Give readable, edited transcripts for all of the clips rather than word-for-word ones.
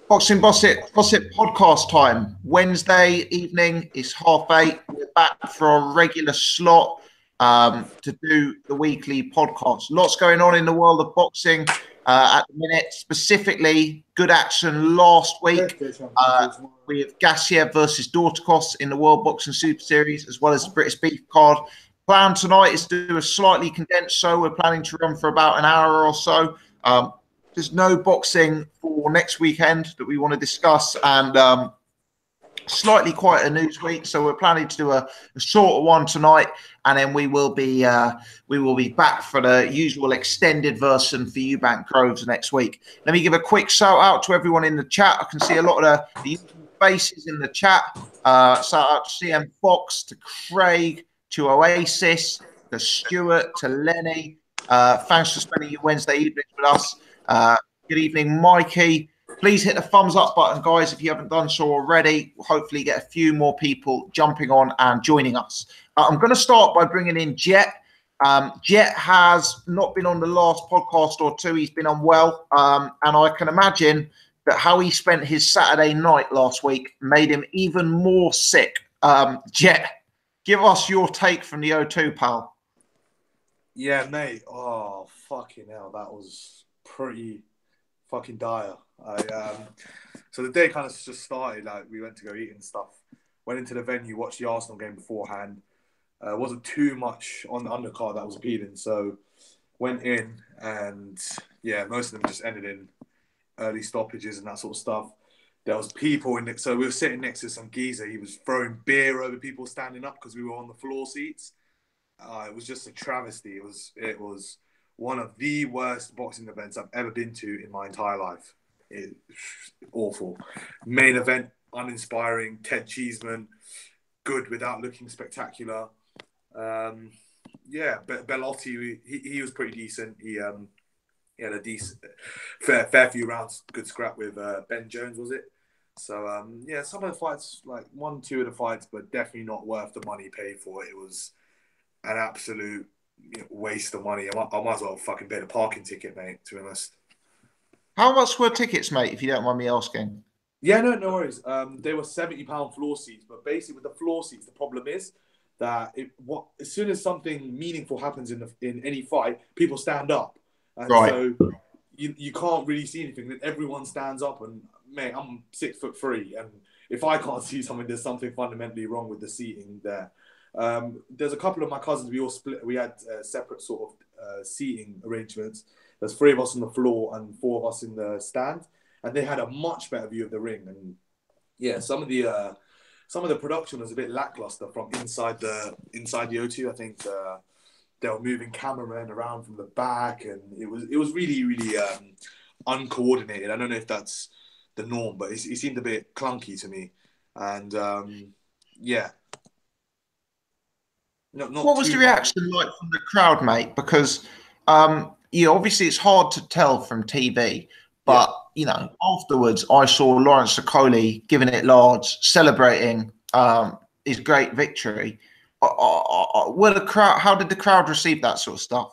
Boxing Gossip podcast time. Wednesday evening is 8:30. We're back for our regular slot to do the weekly podcast. Lots going on in the world of boxing at the minute. Specifically, good action last week. We have Gassiev versus Dorticos in the World Boxing Super Series, as well as the British Beef card. Plan tonight is to do a slightly condensed show. We're planning to run for about an hour or so. There's no boxing for next weekend that we want to discuss, and slightly quieter news week. So we're planning to do a shorter one tonight, and then we will be back for the usual extended version for Eubank Groves next week. Let me give a quick shout out to everyone in the chat. I can see a lot of the usual faces in the chat. Shout out to CM Fox, to Craig, to Oasis, to Stuart, to Lenny. Thanks for spending your Wednesday evening with us. Good evening, Mikey. Please hit the thumbs up button, guys, if you haven't done so already. We'll hopefully get a few more people jumping on and joining us. I'm going to start by bringing in Jet. Jet has not been on the last podcast or two. He's been unwell, and I can imagine that how he spent his Saturday night last week made him even more sick. Jet, give us your take from the O2, pal. Yeah, mate. Oh, fucking hell. That was pretty fucking dire. So the day kind of just started. Like, we went to go eat and stuff. Went into the venue, watched the Arsenal game beforehand. Wasn't too much on the undercard that was appealing. So went in, and yeah, most of them just ended in early stoppages and that sort of stuff. There was people in it. So we were sitting next to some geezer. He was throwing beer over people standing up because we were on the floor seats. It was just a travesty. It was one of the worst boxing events I've ever been to in my entire life. Awful. Main event, uninspiring. Ted Cheeseman, good without looking spectacular. Yeah, Bellotti, he was pretty decent. He had a decent, fair few rounds, good scrap with Ben Jones, was it? So, yeah, some of the fights, like 1-2 of the fights, but definitely not worth the money paid for. It was an absolute waste of money. I might as well fucking bet a parking ticket, mate, to be honest. How much were tickets, mate, if you don't mind me asking? Yeah, no worries. They were £70 floor seats, but basically with the floor seats, the problem is that as soon as something meaningful happens in any fight, people stand up. And right. So you can't really see anything. Everyone stands up, and mate, I'm 6'3", and if I can't see something, there's something fundamentally wrong with the seating there. There's a couple of my cousins, we all split. We had separate sort of seating arrangements. There's 3 of us on the floor and 4 of us in the stand, and they had a much better view of the ring. And yeah, some of the production was a bit lackluster from inside the O2. I think they were moving cameramen around from the back, and it was really, really uncoordinated. I don't know if that's the norm, but it seemed a bit clunky to me. And yeah. What was the reaction like from the crowd, mate? Because obviously it's hard to tell from TV, but afterwards I saw Lawrence Okolie giving it large, celebrating his great victory. How did the crowd receive that sort of stuff?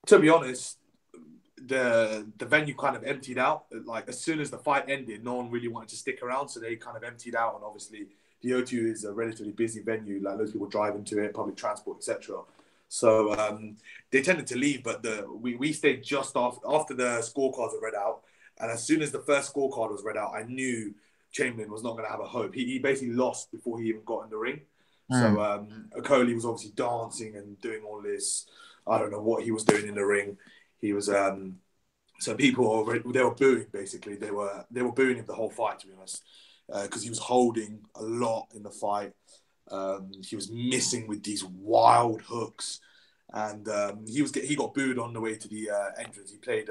To be honest, the venue kind of emptied out. Like, as soon as the fight ended, no one really wanted to stick around, so they kind of emptied out. And obviously, the O2 is a relatively busy venue. Like, loads of people drive into it, public transport, etc. So they tended to leave, but we stayed just after the scorecards were read out. And as soon as the first scorecard was read out, I knew Chamberlain was not going to have a hope. He basically lost before he even got in the ring. So Okolie was obviously dancing and doing all this. I don't know what he was doing in the ring. He was so people they were booing, basically. They were booing him the whole fight, to be honest, because he was holding a lot in the fight. He was missing with these wild hooks, and he got booed on the way to the entrance. He played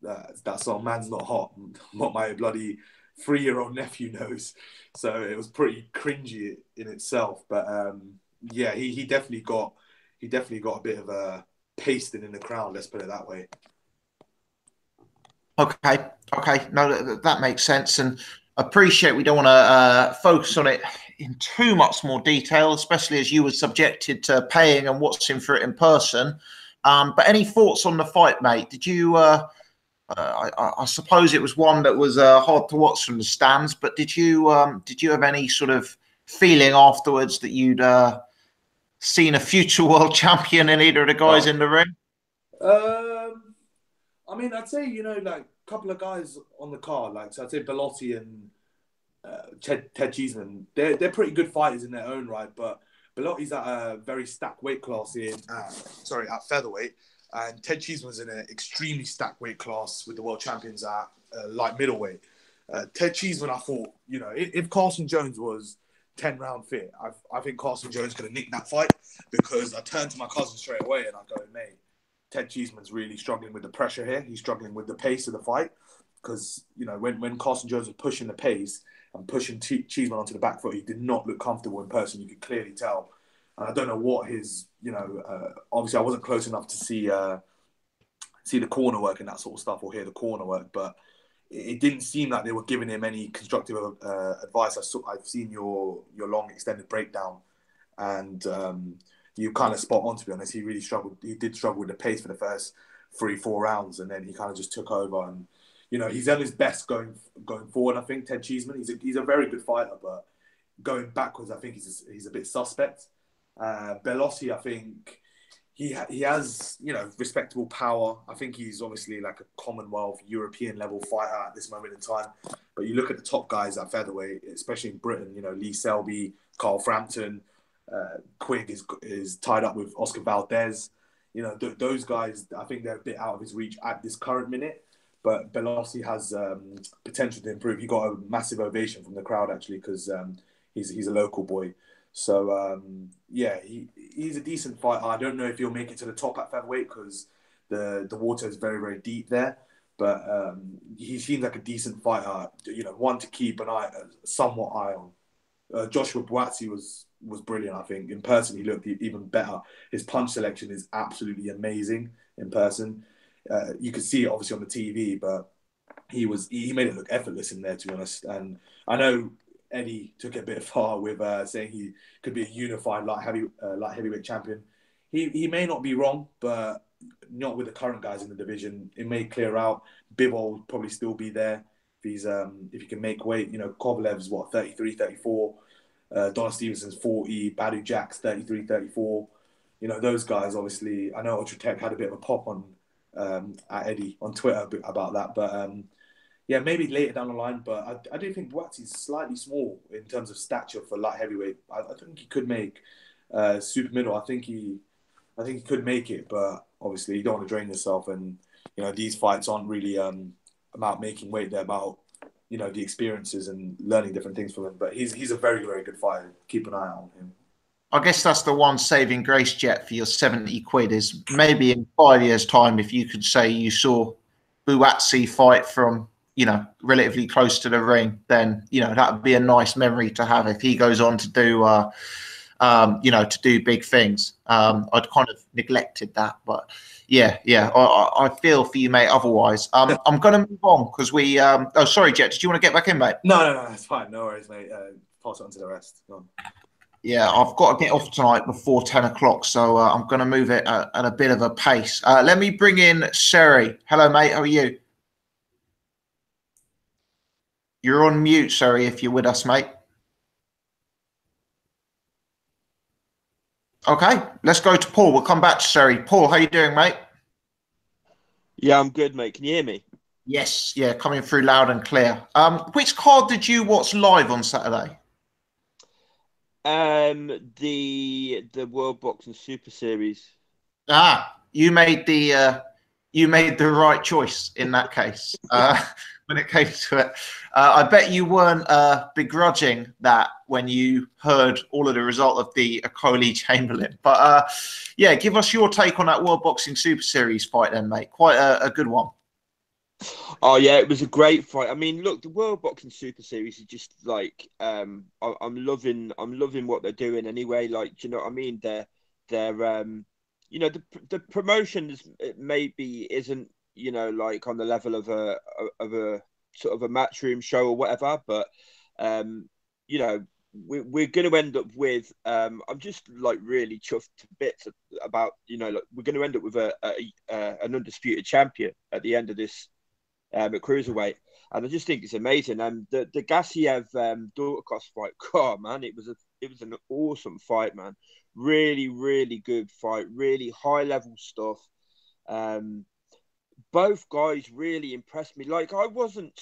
that song "Man's Not Hot," what my bloody 3-year-old nephew knows. So it was pretty cringy in itself. But yeah, he definitely got a bit of a pasting in the crowd. Let's put it that way. Okay. No, that makes sense, and appreciate we don't want to focus on it in too much more detail, especially as you were subjected to paying and watching for it in person. But any thoughts on the fight, mate? Did you I suppose it was one that was hard to watch from the stands. But did you have any sort of feeling afterwards that you'd seen a future world champion in either of the guys in the ring? I mean, I'd say, like a couple of guys on the card, like, so I'd say Belotti and Ted Cheeseman, they're pretty good fighters in their own right, but Belotti's at a very stacked weight class at featherweight, and Ted Cheeseman's in an extremely stacked weight class with the world champions at light middleweight. Ted Cheeseman, I thought, if Carson Jones was 10-round fit, I think Carson Jones could have nicked that fight, because I turned to my cousin straight away and I go, mate, Ted Cheeseman's really struggling with the pressure here. He's struggling with the pace of the fight, because, when Carson Jones was pushing the pace and pushing Cheeseman onto the back foot, he did not look comfortable in person. You could clearly tell. And I don't know what his, obviously I wasn't close enough to see the corner work and that sort of stuff, or hear the corner work, but it didn't seem like they were giving him any constructive advice. I've seen your long extended breakdown, and you kind of spot on, to be honest. He really struggled. He did struggle with the pace for the first 3-4 rounds, and then he kind of just took over. And he's done his best going forward. I think Ted Cheeseman, he's a very good fighter, but going backwards, I think he's a bit suspect. Bellotti, I think he has respectable power. I think he's obviously like a Commonwealth European level fighter at this moment in time. But you look at the top guys at featherweight, especially in Britain. Lee Selby, Carl Frampton. Quigg is tied up with Oscar Valdez. Those guys, I think they're a bit out of his reach at this current minute. But Bellotti has potential to improve. He got a massive ovation from the crowd, actually, because he's a local boy. So he's a decent fighter. I don't know if he'll make it to the top at featherweight, because the water is very, very deep there. But he seems like a decent fighter. One to keep an somewhat eye on. Joshua Buatsi was brilliant. I think in person he looked even better. His punch selection is absolutely amazing in person. You could see it obviously on the TV, but he made it look effortless in there, to be honest. And I know Eddie took it a bit far with saying he could be a unified light heavyweight champion. He may not be wrong, but not with the current guys in the division. It may clear out. Bivol will probably still be there if he can make weight. Kovalev's 33, 34. Donna Stevenson's 40. Badu Jack's 33, 34. Those guys, obviously, I know Ultra Tech had a bit of a pop on at Eddie on Twitter about that, but maybe later down the line. But I do think Buatsi's slightly small in terms of stature for light heavyweight. I think he could make super middle. I think he could make it, but obviously you don't want to drain yourself. And these fights aren't really about making weight. They're about the experiences and learning different things from him. But he's a very, very good fighter. Keep an eye on him. I guess that's the one saving grace, Jet, for your 70 quid is maybe in 5 years' time, if you could say you saw Buatsi fight from, relatively close to the ring, then, that would be a nice memory to have if he goes on to do, to do big things. I'd kind of neglected that, but I feel for you, mate. Otherwise, I'm going to move on because sorry, Jet, did you want to get back in, mate? No, it's fine. No worries, mate. Pass it on to the rest. Go on. Yeah, I've got to get off tonight before 10 o'clock, so I'm going to move it at a bit of a pace. Let me bring in Seri. Hello, mate. How are you? You're on mute, Seri, if you're with us, mate. Okay, let's go to Paul. We'll come back to Seri. Paul, how you doing, mate? Yeah, I'm good, mate. Can you hear me? Yes, yeah, coming through loud and clear. Which card did you watch live on Saturday? The World Boxing Super Series. You made the right choice in that case. When it came to it, I bet you weren't begrudging that when you heard all of the result of the Okolie Chamberlain. But give us your take on that World Boxing Super Series fight, then, mate. Quite a good one. Oh yeah, it was a great fight. I mean, look, the World Boxing Super Series is just like I'm loving what they're doing anyway. Like, do you know what I mean? They're the promotion maybe isn't like on the level of a sort of a matchroom show or whatever, but we're going to end up with I'm just like really chuffed to bits about we're going to end up with an undisputed champion at the end of this at cruiserweight, and I just think it's amazing. And the Gassiev Dorticos fight, God, man, it was an awesome fight, man. Really, really good fight. Really high level stuff. Both guys really impressed me. Like I wasn't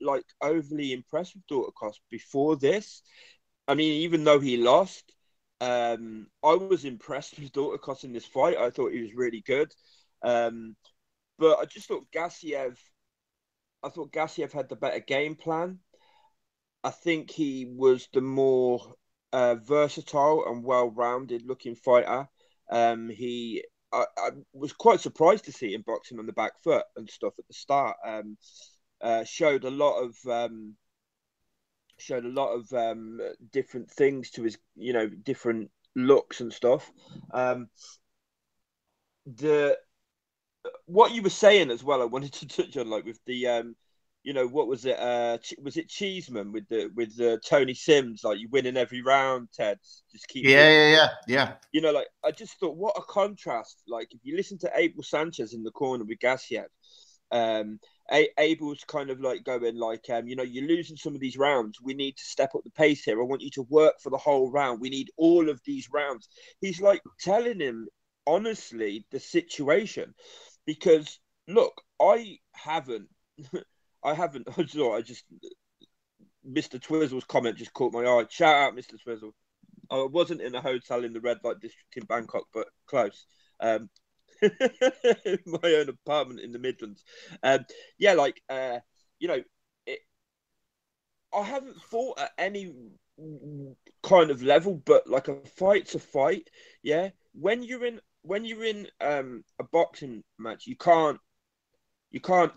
like overly impressed with Dorticos before this. I mean, even though he lost, I was impressed with Dorticos in this fight. I thought he was really good. But I just thought Gassiev had the better game plan. I think he was the more versatile and well-rounded looking fighter. I was quite surprised to see him boxing on the back foot and stuff at the start. Showed a lot of different things to his, different looks and stuff. What you were saying as well, I wanted to touch on, like with the what was it? Was it Cheeseman with the Tony Sims? Like you win in every round, Ted. Just keep. Yeah. Like I just thought, what a contrast. Like if you listen to Abel Sanchez in the corner with Gassiev, Abel's kind of like going like, you're losing some of these rounds. We need to step up the pace here. I want you to work for the whole round. We need all of these rounds. He's like telling him honestly the situation, because look, I haven't. I just Mr. Twizzle's comment just caught my eye. Shout out, Mr. Twizzle. I wasn't in a hotel in the red light district in Bangkok, but close. My own apartment in the Midlands. I haven't fought at any kind of level, but like a fight's a fight. Yeah, when you're in a boxing match, you can't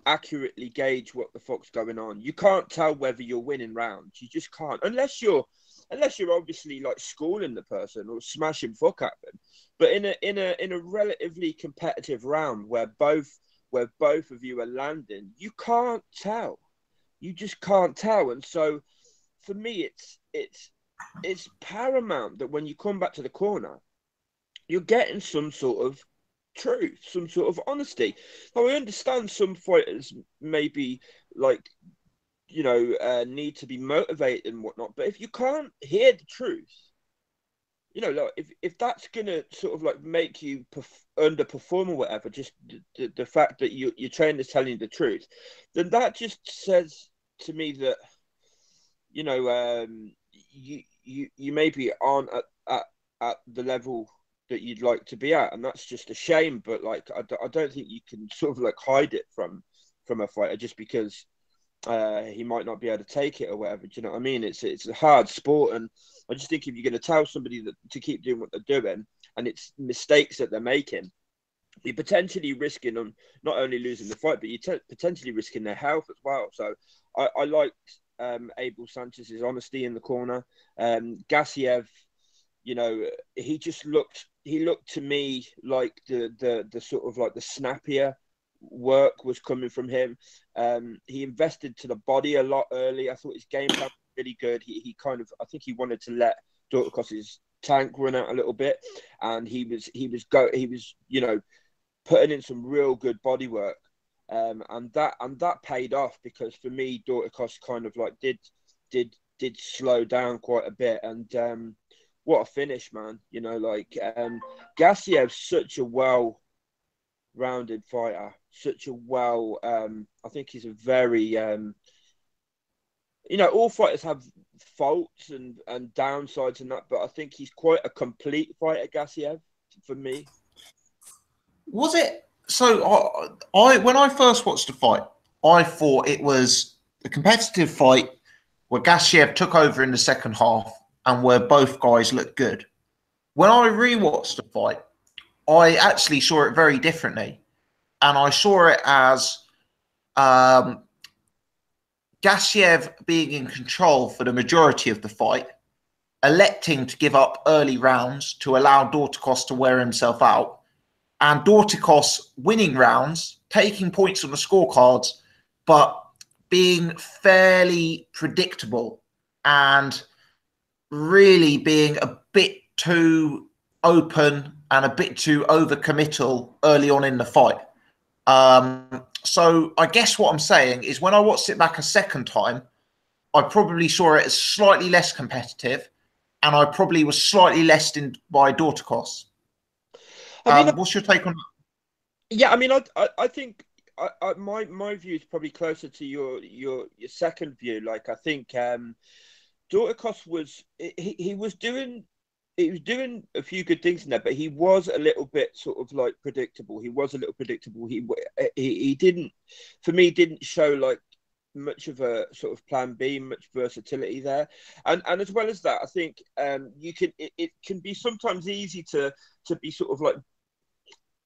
accurately gauge what the fuck's going on. You can't tell whether you're winning rounds. You just can't, unless you're obviously like schooling the person or smashing fuck at them. But in a relatively competitive round where both of you are landing, you can't tell. You just can't tell. And so for me, it's paramount that when you come back to the corner, you're getting some sort of truth, some sort of honesty. Now, I understand some fighters maybe like, need to be motivated and whatnot, but if you can't hear the truth, like if that's gonna sort of like make you underperform or whatever, just the fact that your trainer's telling you the truth, then that just says to me that you maybe aren't at the level that you'd like to be at, and that's just a shame. But like I don't think you can sort of like hide it from a fighter just because he might not be able to take it or whatever. Do you know what I mean? It's a hard sport, and I just think if you're going to tell somebody that to keep doing what they're doing and it's mistakes that they're making, you're potentially risking them not only losing the fight, but you're potentially risking their health as well. So I liked Abel Sanchez's honesty in the corner. Gassiev, he looked to me like the sort of like the snappier work was coming from him. He invested to the body a lot early. I thought his game plan was really good. He kind of, I think he wanted to let Dorticos's tank run out a little bit, and he was putting in some real good body work. And that paid off, because for me, Dorticos kind of like did slow down quite a bit. And what a finish, man. Gassiev's such a well-rounded fighter, I think he's a very, all fighters have faults and downsides and that, but I think he's quite a complete fighter, Gassiev, for me. Was it? So I when I first watched the fight, I thought it was a competitive fight where Gassiev took over in the second half and where both guys looked good. When I rewatched the fight, I actually saw it very differently. And I saw it as Gassiev being in control for the majority of the fight, electing to give up early rounds to allow Dorticos to wear himself out, and Dorticos winning rounds, taking points on the scorecards, but being fairly predictable and really being a bit too open and a bit too overcommittal early on in the fight. So I guess what I'm saying is when I watched it back a second time, I probably saw it as slightly less competitive, and I probably was slightly less in by Dorticos. I mean, What's your take on that? yeah, I mean, I think my view is probably closer to your second view. Like, I think Dorticos was he was doing a few good things in there, but he was a little bit sort of like predictable. He was a little predictable. He didn't, for me, didn't show like much of a sort of plan B, much versatility there. And as well as that, I think it can be sometimes easy to be sort of like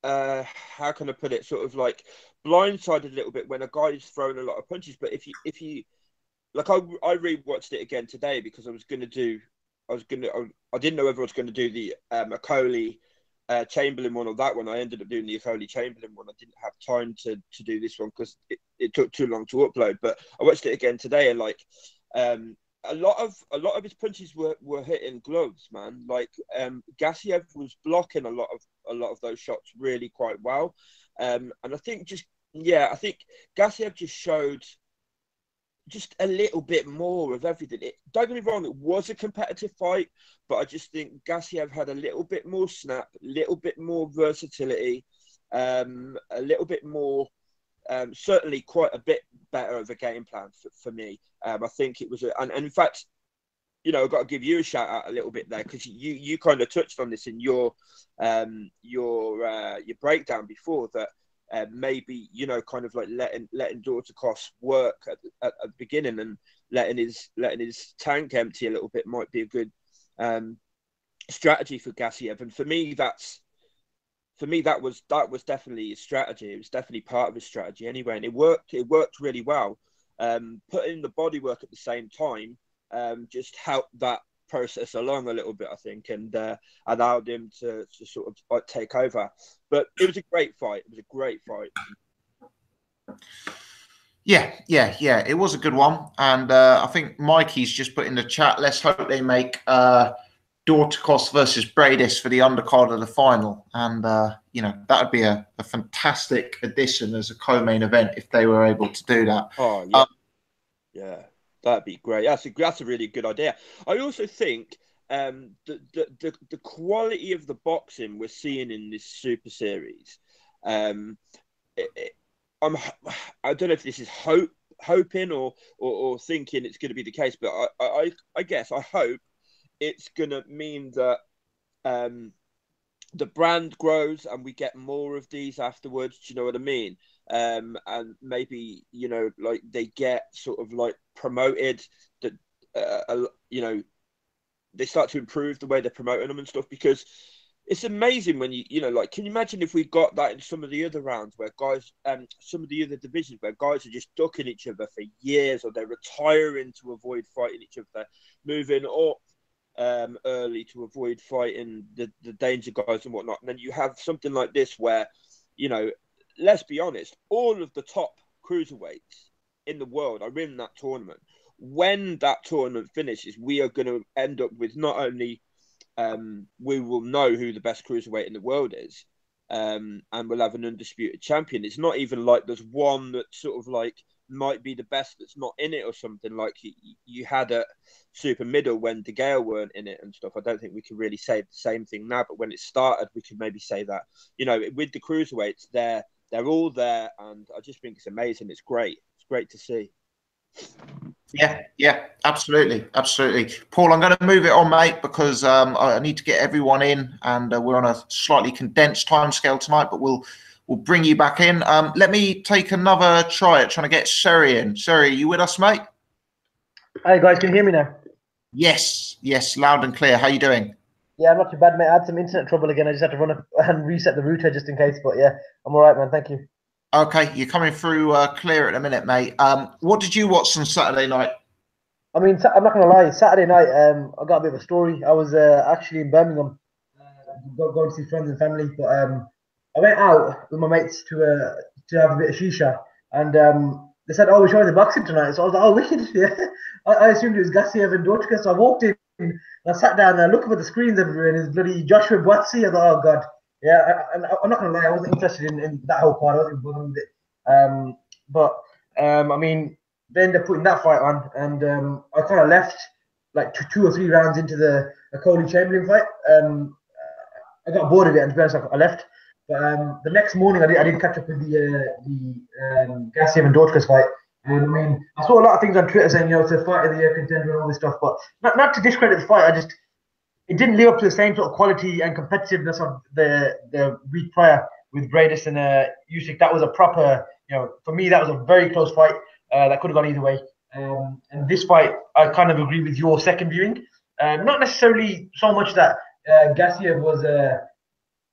how can I put it, sort of like blindsided a little bit when a guy is throwing a lot of punches. But if you like, I rewatched it again today because I didn't know whether I was going to do the Okolie Chamberlain one or that one. I ended up doing the Okolie Chamberlain one. I didn't have time to do this one because it took too long to upload. But I watched it again today, and like a lot of his punches were hitting gloves, man. Like Gassiev was blocking a lot of those shots really quite well. And I think I think Gassiev just showed just a little bit more of everything. Don't get me wrong, it was a competitive fight, but I just think Gassiev had a little bit more snap, a little bit more versatility, a little bit more, certainly quite a bit better of a game plan for me. I think it was, and in fact, you know, I've got to give you a shout out a little bit there because you kind of touched on this in your breakdown before that. Maybe, you know, kind of like letting Dorticos work at the beginning and letting his tank empty a little bit might be a good strategy for Gassiev. And for me, that was definitely his strategy. It was definitely part of his strategy anyway, and it worked really well. Putting the body work at the same time just helped that process along a little bit, I think, and allowed him to sort of like take over. But it was a great fight. It was a great fight. Yeah. It was a good one, and I think Mikey's just put in the chat. Let's hope they make Dorticos versus Bradis for the undercard of the final, and you know, that would be a fantastic addition as a co-main event if they were able to do that. Oh yeah, yeah. That'd be great. That's a really good idea. I also think the quality of the boxing we're seeing in this Super Series, I don't know if this is hoping or thinking it's going to be the case, but I guess I hope it's going to mean that the brand grows and we get more of these afterwards. Do you know what I mean? And maybe, you know, like they get sort of like promoted, that you know, they start to improve the way they're promoting them and stuff, because it's amazing when you know, like, can you imagine if we got that in some of the other rounds where guys, some of the other divisions where guys are just ducking each other for years, or they're retiring to avoid fighting each other, moving up early to avoid fighting the danger guys and whatnot. And then you have something like this where, you know, let's be honest, all of the top cruiserweights in the world are in that tournament. When that tournament finishes, we are going to end up with not only we will know who the best cruiserweight in the world is, and we'll have an undisputed champion. It's not even like there's one that sort of like might be the best that's not in it or something, like you had at super middle when De Gea weren't in it and stuff. I don't think we can really say the same thing now, but when it started, we could maybe say that, you know, with the cruiserweights, they're all there, and I just think it's amazing. It's great. It's great to see. Yeah, absolutely. Paul, I'm going to move it on, mate, because I need to get everyone in, and we're on a slightly condensed timescale tonight, but we'll bring you back in. Let me take another try at trying to get Seri in. Seri, you with us, mate? Hi, guys. Can you hear me now? Yes, loud and clear. How you doing? Yeah, I'm not too bad, mate. I had some internet trouble again. I just had to run up and reset the router just in case. But yeah, I'm all right, man. Thank you. Okay, you're coming through clear at the minute, mate. What did you watch on Saturday night? I mean, I'm not going to lie. Saturday night, I got a bit of a story. I was actually in Birmingham, going to see friends and family. But I went out with my mates to have a bit of shisha. And they said, oh, we're showing the boxing tonight. So I was like, oh, wicked. Yeah. I assumed it was Gassiev and Dorticos. So I walked in and I sat down and I looked up at the screens everywhere, and it's bloody Joshua Boatsy. I thought, oh, God. Yeah, and I'm not going to lie, I wasn't interested in that whole part. I wasn't bothered with it. I mean, then they're putting that fight on, and I kind of left like two or three rounds into the Okolie Chamberlain fight. I got bored of it, and to be honest, I left. But the next morning, I did catch up with the Gassiev and Dorticos fight. And I mean, I saw a lot of things on Twitter saying, it's a fight of the year contender and all this stuff. But not to discredit the fight, it didn't live up to the same sort of quality and competitiveness of the week prior with Bradis and Usyk. That was a proper, for me, that was a very close fight that could have gone either way. And this fight, I kind of agree with your second viewing. Not necessarily so much that Gassiev was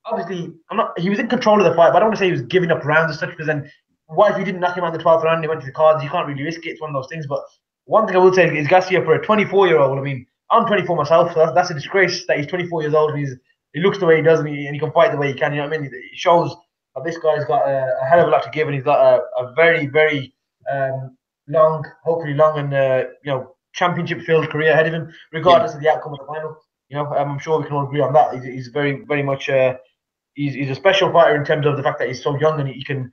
obviously, he was in control of the fight, but I don't want to say he was giving up rounds and such, because then what if he didn't knock him out in the 12th round and he went to the cards? You can't really risk it. It's one of those things. But one thing I would say is Gassiev, for a 24-year-old, I mean, I'm 24 myself, so that's a disgrace that he's 24 years old and he looks the way he does and he can fight the way he can. You know what I mean? It shows that this guy's got a hell of a lot to give, and he's got a very, very long, hopefully long and championship-filled career ahead of him, regardless of the outcome of the final. I'm sure we can all agree on that. He's very, very much he's a special fighter in terms of the fact that he's so young and he can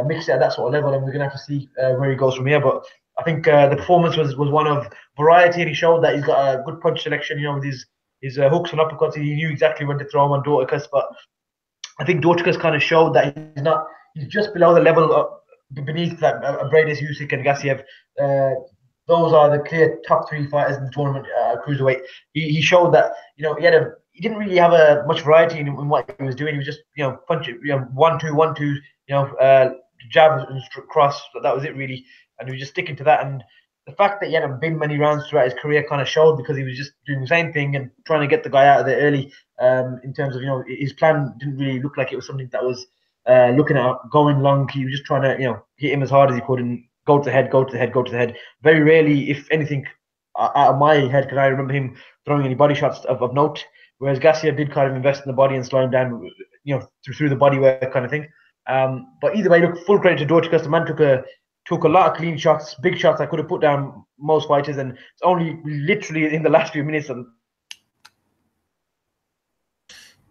mix it at that sort of level, and we're gonna have to see where he goes from here. But I think the performance was one of variety, and he showed that he's got a good punch selection. With his hooks and uppercuts, he knew exactly when to throw them on Dorticos. But I think Dorticos kind of showed that he's just below the level beneath that Bradis, Usyk, and Gassiev. Those are the clear top three fighters in the tournament, cruiserweight. He showed that he didn't really have much variety in what he was doing. He was just punch it, 1-2, 1-2, jab and cross. That was it really, and he was just sticking to that. And the fact that he hadn't been many rounds throughout his career kind of showed, because he was just doing the same thing and trying to get the guy out of there early. In terms of his plan didn't really look like it was something that was looking at going long. He was just trying to hit him as hard as he could and go to the head, go to the head, go to the head. Very rarely, if anything, out of my head, can I remember him throwing any body shots of note. Whereas Gassiev did kind of invest in the body and slow him down, through the body work kind of thing. But either way, look, full credit to Dorticos. The man took a lot of clean shots, big shots that could have put down most fighters, and it's only literally in the last few minutes.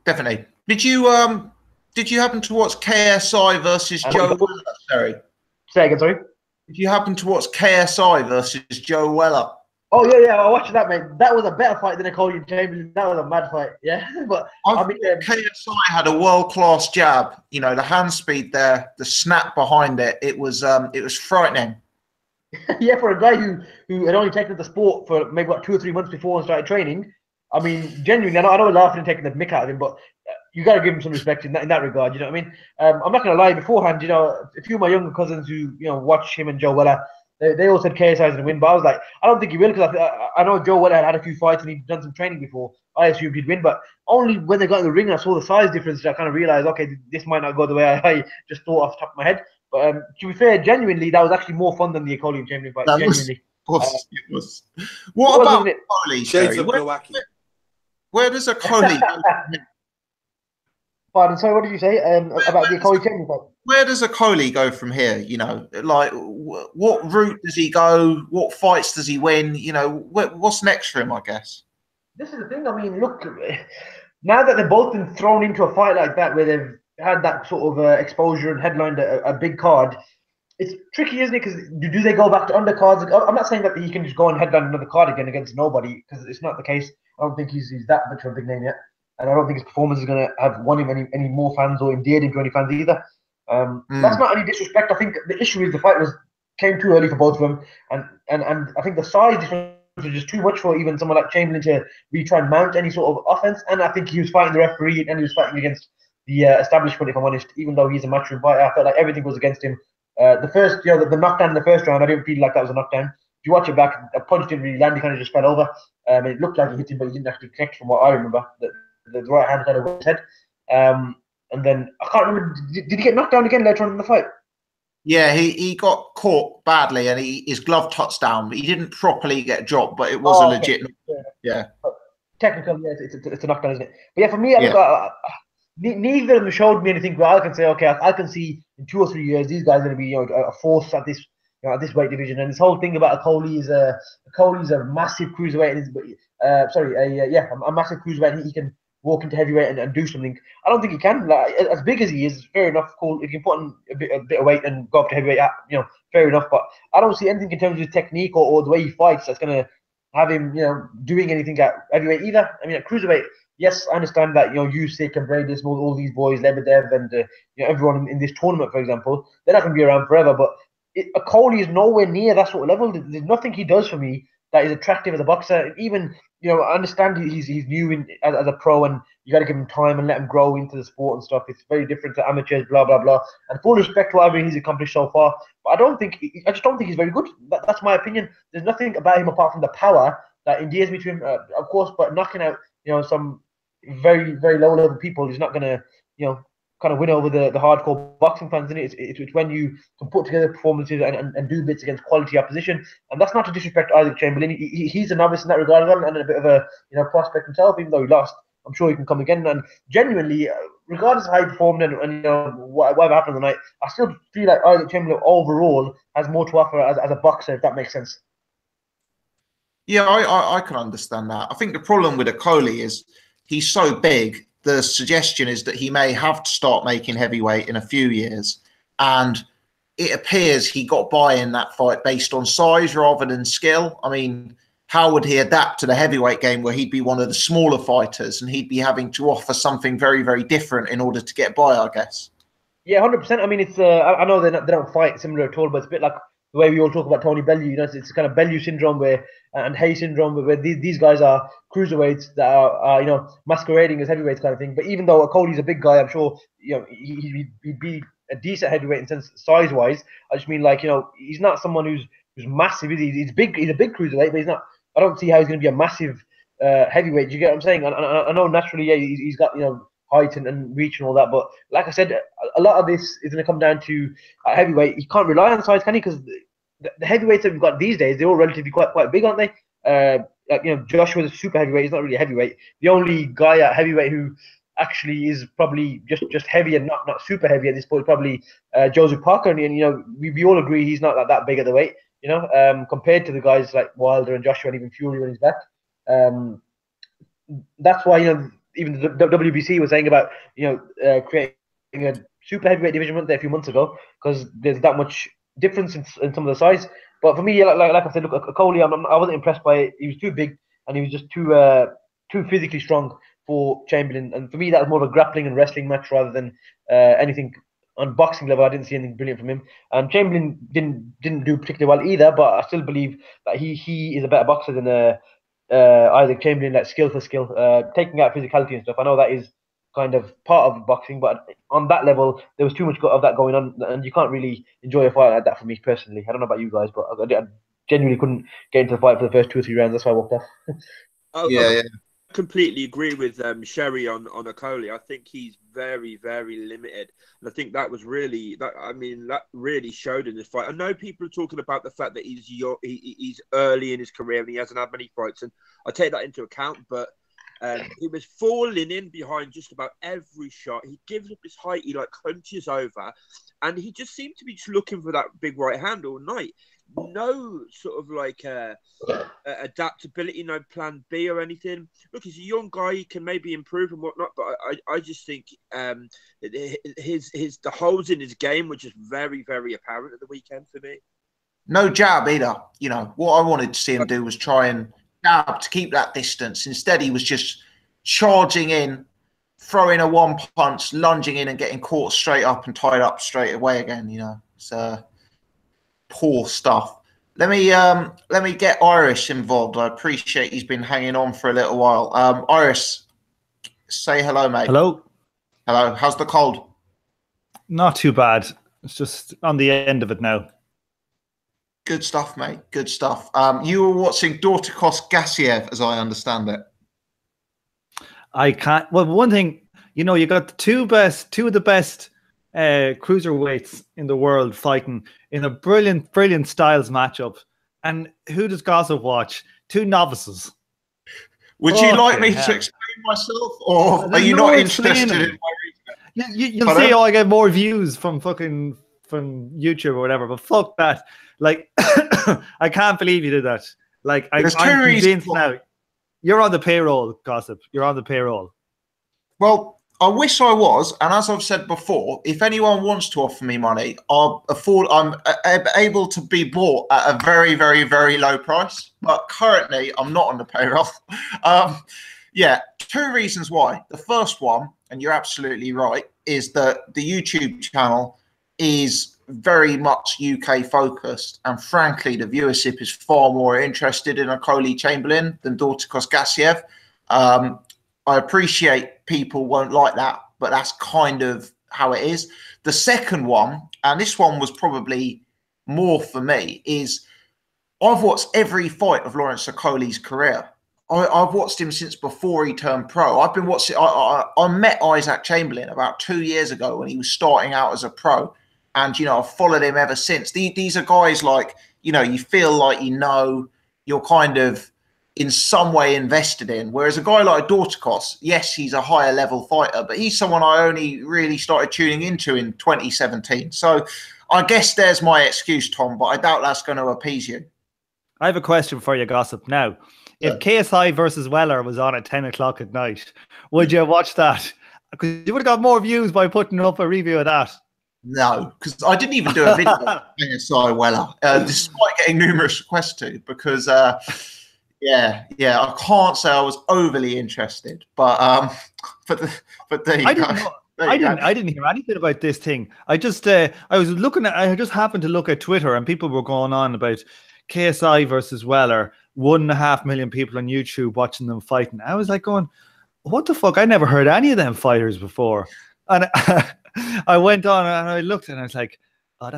Definitely. Did you happen to watch KSI versus Joe Weller? Sorry. Say again, sorry. Did you happen to watch KSI versus Joe Weller? Oh yeah, I watched that, mate. That was a better fight than Okolie Chamberlain. That was a mad fight, yeah. But I mean, KSI had a world-class jab. The hand speed there, the snap behind it. It was frightening. Yeah, for a guy who had only taken the sport for maybe 2 or 3 months before and started training. I mean, genuinely, I know we're laughing and taking the mick out of him, but you got to give him some respect in that regard. You know what I mean? I'm not going to lie. Beforehand, a few of my younger cousins who watch him and Joe Weller, they all said KSI is going to win, but I was like, I don't think he will, because I know Joe Weller had a few fights and he'd done some training before. I assumed he'd win, but only when they got in the ring and I saw the size difference, I kind of realized, okay, this might not go the way I just thought off the top of my head. But to be fair, genuinely, that was actually more fun than the Okolie Chamberlain fight. Genuinely. It was. What about Okolie? Shades of Milwaukee. Where does Okolie go? Pardon, sorry, what did you say about the Okolie Chamberlain fight? Where does Okolie go from here? What route does he go? What fights does he win? What's next for him, I guess? This is the thing. I mean, look, now that they've both been thrown into a fight like that, where they've had that sort of exposure and headlined a big card, it's tricky, isn't it? Because do they go back to undercards? I'm not saying that he can just go and headline another card again against nobody, because it's not the case. I don't think he's that much of a big name yet. And I don't think his performance is going to have won him any more fans or endeared him to any fans either. That's not any disrespect. I think the issue is the fight came too early for both of them, and I think the size difference was just too much for even someone like Chamberlain to really try and mount any sort of offense. And I think he was fighting the referee and he was fighting against the establishment, if I'm honest. Even though he's a matchroom fighter, I felt like everything was against him. The first, the knockdown in the first round, I didn't feel like that was a knockdown. If you watch it back, a punch didn't really land. He kind of just fell over. And it looked like he hit him, but he didn't actually connect, from what I remember. The right hand kind of went his head. And then I can't remember. Did he get knocked down again later on in the fight? Yeah, he got caught badly, and his glove touched down, but he didn't properly get dropped. But it was a legit. Yeah. Technically, yeah, it's a knockdown, isn't it? But yeah, for me, neither of them showed me anything where I can say, okay, I can see in 2 or 3 years these guys are going to be a force at this this weight division. And this whole thing about Okolie is a massive cruiserweight. A massive cruiserweight. And he can walk into heavyweight and do something. I don't think he can. Like, as big as he is, fair enough, cool. If you can put on a bit of weight and go up to heavyweight, fair enough. But I don't see anything in terms of his technique or the way he fights that's going to have him, doing anything at heavyweight either. I mean, at cruiserweight, yes, I understand that, Usyk and Brady and all these boys, Lebedev and, everyone in this tournament, for example, they're not going to be around forever. But Okolie is nowhere near that sort of level. There's nothing he does for me that is attractive as a boxer. Even, I understand he's new as a pro, and you got to give him time and let him grow into the sport and stuff. It's very different to amateurs, blah blah blah. And full respect to whatever he's accomplished so far, but I just don't think he's very good. That's my opinion. There's nothing about him apart from the power that endears me to him, of course. But knocking out, some very very low level people is not gonna, kind of win over the hardcore boxing fans. It's when you can put together performances and do bits against quality opposition. And that's not to disrespect Isaac Chamberlain. He's a novice in that regard as well, and a bit of a prospect himself, even though he lost. I'm sure he can come again. And genuinely, regardless of how he performed and whatever happened tonight, I still feel like Isaac Chamberlain overall has more to offer as a boxer, if that makes sense. Yeah, I can understand that. I think the problem with Okolie is he's so big. The suggestion is that he may have to start making heavyweight in a few years. And it appears he got by in that fight based on size rather than skill. I mean, how would he adapt to the heavyweight game where he'd be one of the smaller fighters and he'd be having to offer something very, very different in order to get by, I guess? Yeah, 100%. I mean, it's I know they don't fight similar at all, but it's a bit like the way we all talk about Tony Bellew. It's kind of Bellew syndrome and Hay syndrome, where these guys are cruiserweights that are masquerading as heavyweights kind of thing. But even though Okolie's a big guy, I'm sure he'd be a decent heavyweight in sense size wise. I just mean, like, he's not someone who's massive. He's big. He's a big cruiserweight, but he's not. I don't see how he's going to be a massive heavyweight. Do you get what I'm saying? I know naturally, yeah, he's got height and reach and all that, but like I said, a lot of this is going to come down to heavyweight. You can't rely on size, can you? Because the heavyweights that we've got these days, they're all relatively quite big, aren't they? Joshua's a super heavyweight. He's not really a heavyweight. The only guy at heavyweight who actually is probably just heavy and not super heavy at this point is probably Joseph Parker, and we all agree he's not that big at the weight. Compared to the guys like Wilder and Joshua and even Fury when he's back. That's why, even the WBC was saying about, creating a super heavyweight division there a few months ago, because there's that much difference in some of the size. But for me, like I said, look, Okolie, I wasn't impressed by it. He was too big and he was just too physically strong for Chamberlain. And for me, that was more of a grappling and wrestling match rather than anything on boxing level. I didn't see anything brilliant from him. And Chamberlain didn't do particularly well either, but I still believe that he is a better boxer than Isaac Chamberlain, like skill for skill, taking out physicality and stuff. I know that is kind of part of boxing, but on that level, there was too much of that going on, and you can't really enjoy a fight like that for me personally. I don't know about you guys, but I genuinely couldn't get into the fight for the first 2 or 3 rounds. That's why I walked off. I completely agree with Sherry on Okolie. I think he's very, very limited, and I think that really showed in this fight. I know people are talking about the fact that he's early in his career and he hasn't had many fights, and I take that into account, but he was falling in behind just about every shot. He gives up his height, he hunches over, and he just seemed to be just looking for that big right hand all night. No sort of adaptability, no plan B or anything. Look, he's a young guy, he can maybe improve and whatnot, but I just think the holes in his game were just very, very apparent at the weekend for me. No jab either. What I wanted to see him do was try and jab to keep that distance. Instead, he was just charging in, throwing a one punch, lunging in and getting caught straight up and tied up straight away again. It's poor stuff. Let me get Iris involved. I appreciate he's been hanging on for a little while. Iris, say hello, mate. Hello. Hello. How's the cold? Not too bad. It's just on the end of it now. Good stuff, mate. Good stuff. You were watching Dorticos Gassiev, as I understand it. I can't. Well, one thing, you got the two of the best cruiserweights in the world fighting in a brilliant styles matchup. And who does Gassiev watch? 2 novices. Would you like me to explain myself, or are you not interested in my reason? You'll say, I get more views from YouTube or whatever, but fuck that. I can't believe you did that. I'm convinced now. You're on the payroll, Gassiev. You're on the payroll. Well, I wish I was, and as I've said before, if anyone wants to offer me money, I'm able to be bought at a very, very, very low price. But currently, I'm not on the payroll. Yeah, two reasons why. The first one, and you're absolutely right, is that the YouTube channel is very much UK focused, and frankly, the viewership is far more interested in Okolie Chamberlain than Dorticos Gassiev. I appreciate people won't like that, but that's kind of how it is. The second one, and this one was probably more for me, is I've watched every fight of Lawrence Okolie's career. I've watched him since before he turned pro. I've been watching. I met Isaac Chamberlain about 2 years ago when he was starting out as a pro, and I've followed him ever since. These are guys like you feel like you're kind of in some way invested in. Whereas a guy like Dorticos, yes, he's a higher level fighter, but he's someone I only really started tuning into in 2017. So I guess there's my excuse, Tom, but I doubt that's going to appease you. I have a question for you, Gossip. Now, if KSI versus Weller was on at 10 o'clock at night, would you watch that? Because you would have got more views by putting up a review of that. No, because I didn't even do a video of KSI Weller, despite getting numerous requests to, because yeah, I can't say I was overly interested, but there you go. I didn't hear anything about this thing. I just I just happened to look at Twitter, and people were going on about KSI versus Weller, 1.5 million people on YouTube watching them fighting. I was like going, what the fuck? I never heard any of them fighters before. And I went on and I looked and I was like, oh,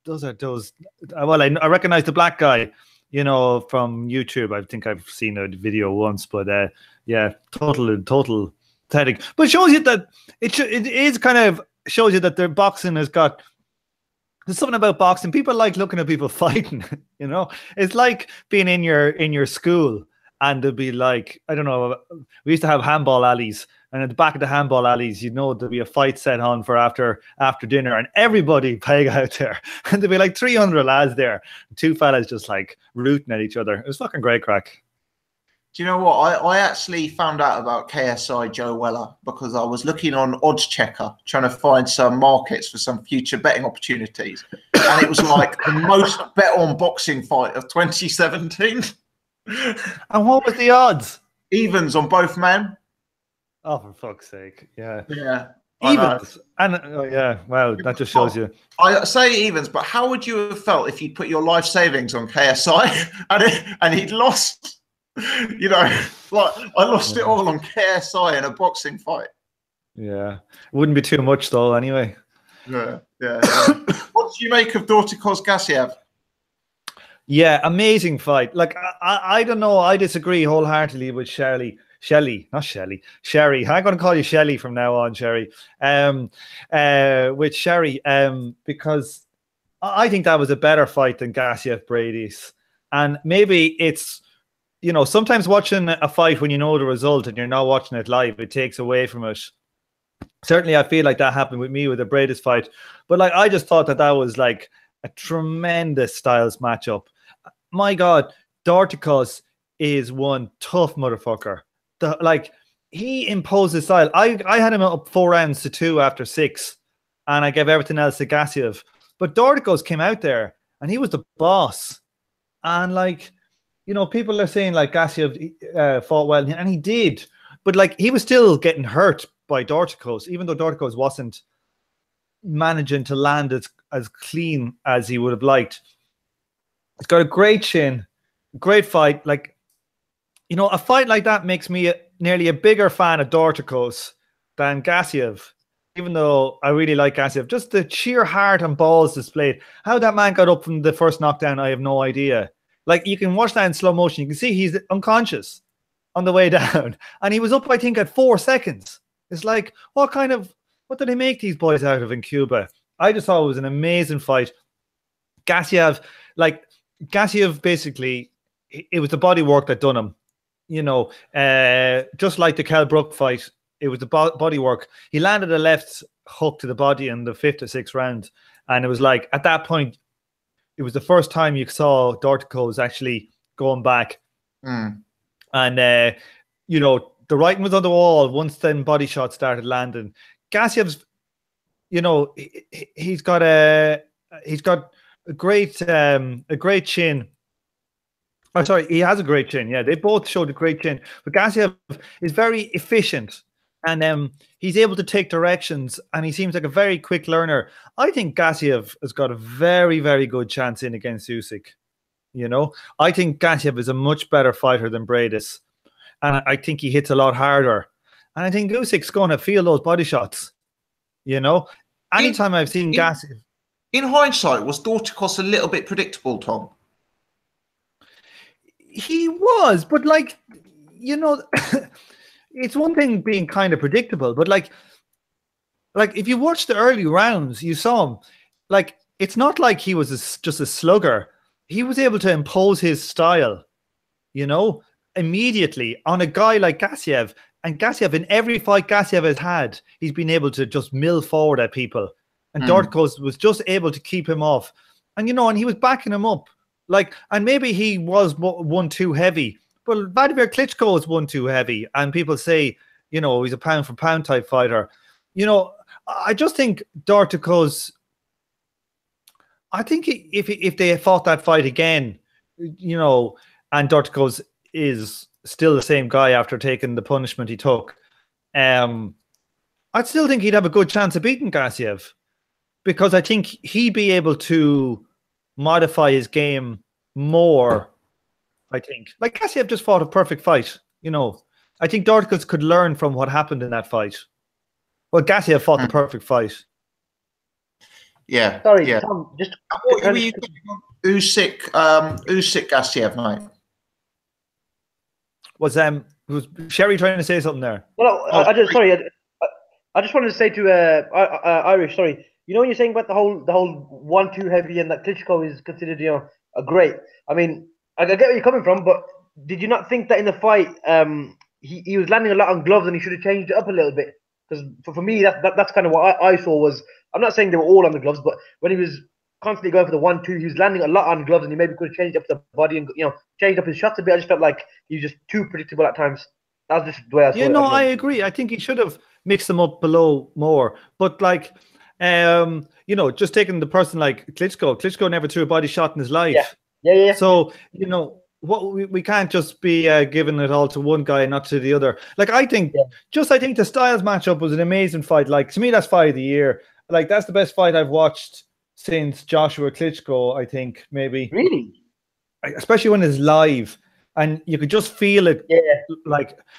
those are those. Well, I recognize the black guy, from YouTube. I think I've seen a video once, but yeah, total pathetic. But it shows you that it is kind of shows you that their boxing has got. There's something about boxing. People like looking at people fighting. It's like being in your school, and there'd be like, I don't know. We used to have handball alleys, and at the back of the handball alleys, there'd be a fight set on for after dinner, and everybody peg out there, and there'd be like 300 lads there, two fellas just like rooting at each other. It was fucking great crack. Do you know what? I actually found out about KSI Joe Weller because I was looking on Odds Checker trying to find some markets for some future betting opportunities. And it was like the most bet on boxing fight of 2017. And what was the odds? Evens on both men. Oh, for fuck's sake. Yeah. Yeah. Evens. And yeah, well, that just shows you. I say evens, but how would you have felt if you'd put your life savings on KSI and he'd lost? Like I lost it all on KSI in a boxing fight. Yeah, it wouldn't be too much though. Anyway. Yeah. What do you make of Dorticos Gassiev? Yeah, amazing fight. Like I don't know. I disagree wholeheartedly with Sherry. I'm going to call you Shelly from now on, Sherry. With Sherry, because I think that was a better fight than Gassiev Brady's, and maybe it's. Sometimes watching a fight when you know the result and you're not watching it live, it takes away from it. Certainly, I feel like that happened with me with the Brady's fight. But I just thought that was like a tremendous styles matchup. My God, Dorticos is one tough motherfucker. He imposed his style. I had him up 4-2 after 6, and I gave everything else to Gassiev. But Dorticos came out there and he was the boss. And people are saying Gassiev fought well, and he did, but he was still getting hurt by Dorticos, even though Dorticos wasn't managing to land as clean as he would have liked. It's got a great chin, great fight. A fight like that makes me nearly a bigger fan of Dorticos than Gassiev, even though I really like Gassiev. Just the sheer heart and balls displayed. How that man got up from the first knockdown, I have no idea. You can watch that in slow motion. You can see he's unconscious on the way down. And he was up, I think, at 4 seconds. It's like, what do they make these boys out of in Cuba? I just thought it was an amazing fight. Gassiev, basically, it was the body work that done him. Just like the Kell Brook fight, it was the body work. He landed a left hook to the body in the 5th or 6th round. And it was like, at that point, it was the first time you saw Dorticos actually going back. And, the writing was on the wall once then body shots started landing. Gassiev's, he's got a great chin. Oh, sorry, he has a great chin. Yeah, they both showed a great chin. But Gassiev is very efficient, and he's able to take directions, and he seems like a very quick learner. I think Gassiev has got a very, very good chance in against Usyk. I think Gassiev is a much better fighter than Bradis, and I think he hits a lot harder. And I think Usyk's going to feel those body shots. Anytime I've seen Gassiev. In hindsight, was Dorticos a little bit predictable, Tom? He was, but it's one thing being kind of predictable, but like if you watch the early rounds, you saw him. It's not like he was just a slugger. He was able to impose his style, immediately on a guy like Gassiev. And Gassiev, in every fight Gassiev has had, he's been able to just mill forward at people. And Dorticos was just able to keep him off. And, and he was backing him up. And maybe he was one too heavy. But Vladimir Klitschko is one too heavy. And people say, he's a pound for pound type fighter. I just think Dorticos, I think if they fought that fight again, and Dorticos is still the same guy after taking the punishment he took, I'd still think he'd have a good chance of beating Gassiev, because I think he'd be able to modify his game more. I think Gassiev just fought a perfect fight. I think Dorticos could learn from what happened in that fight. Well, Gassiev fought the perfect fight. Yeah. Sorry, yeah. Tom, just What were you thinking of Usyk Gassiev, mate? Was Sherry trying to say something there? Well, I just wanted to say to Irish, sorry. When you're saying about the whole 1-2 heavy and that Klitschko is considered, a great. I mean, I get where you're coming from, but did you not think that in the fight, he was landing a lot on gloves and he should have changed it up a little bit? Because for me, that's kind of what I saw was. I'm not saying they were all on the gloves, but when he was constantly going for the 1-2, he was landing a lot on gloves, and he maybe could have changed up the body and changed up his shots a bit. I just felt like he was just too predictable at times. That was just the way I saw it. I agree. I think he should have mixed them up below more. But just taking the person like Klitschko never threw a body shot in his life. Yeah. So what we can't just be giving it all to one guy and not to the other. I think the Styles matchup was an amazing fight. To me, that's fight of the year. That's the best fight I've watched since Joshua Klitschko, I think, maybe. Really? Especially when it's live. And you could just feel it. Yeah.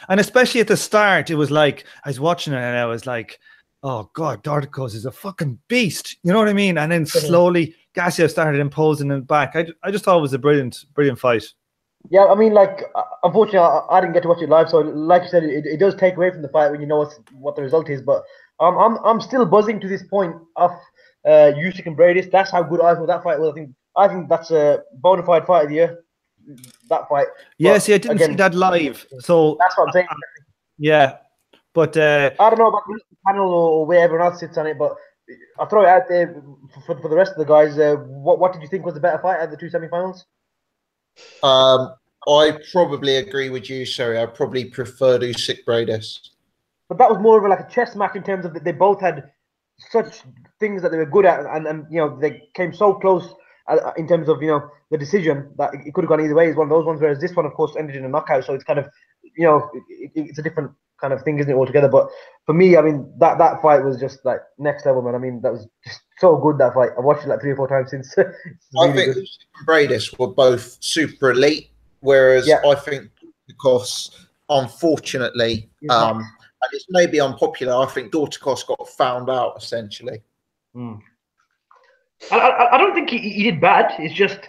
And especially at the start, it was I was watching it and I was like, oh God, Dorticos is a fucking beast. You know what I mean? And then slowly Gassiev started imposing it back. I just thought it was a brilliant fight. Yeah, I mean, unfortunately, I didn't get to watch it live. So, like you said, it does take away from the fight when you know what the result is. But I'm still buzzing to this point of Usyk and Bradis. That's how good I thought that fight was. I think that's a bona fide fight of the year. That fight. Yeah, but see, I didn't see that live. So that's what I'm saying. Yeah, but I don't know about the panel or where everyone else sits on it, but I'll throw it out there for the rest of the guys. What did you think was the better fight at the two semi-finals? I probably agree with you, sorry. I probably preferred Usyk Bradis. But that was more of a chess match in terms of that they both had such things that they were good at, and they came so close in terms of the decision that it could have gone either way. It's one of those ones. Whereas this one, of course, ended in a knockout, so it's kind of it's a different kind of thing, isn't it, altogether? But for me, I mean, that fight was just next level, man. I mean, that was just so good, that fight. I've watched it 3 or 4 times since. I think Usyk and Bradis were both super elite, whereas I think because unfortunately, and it's maybe unpopular, I think Dorticos got found out essentially. I don't think he did bad. It just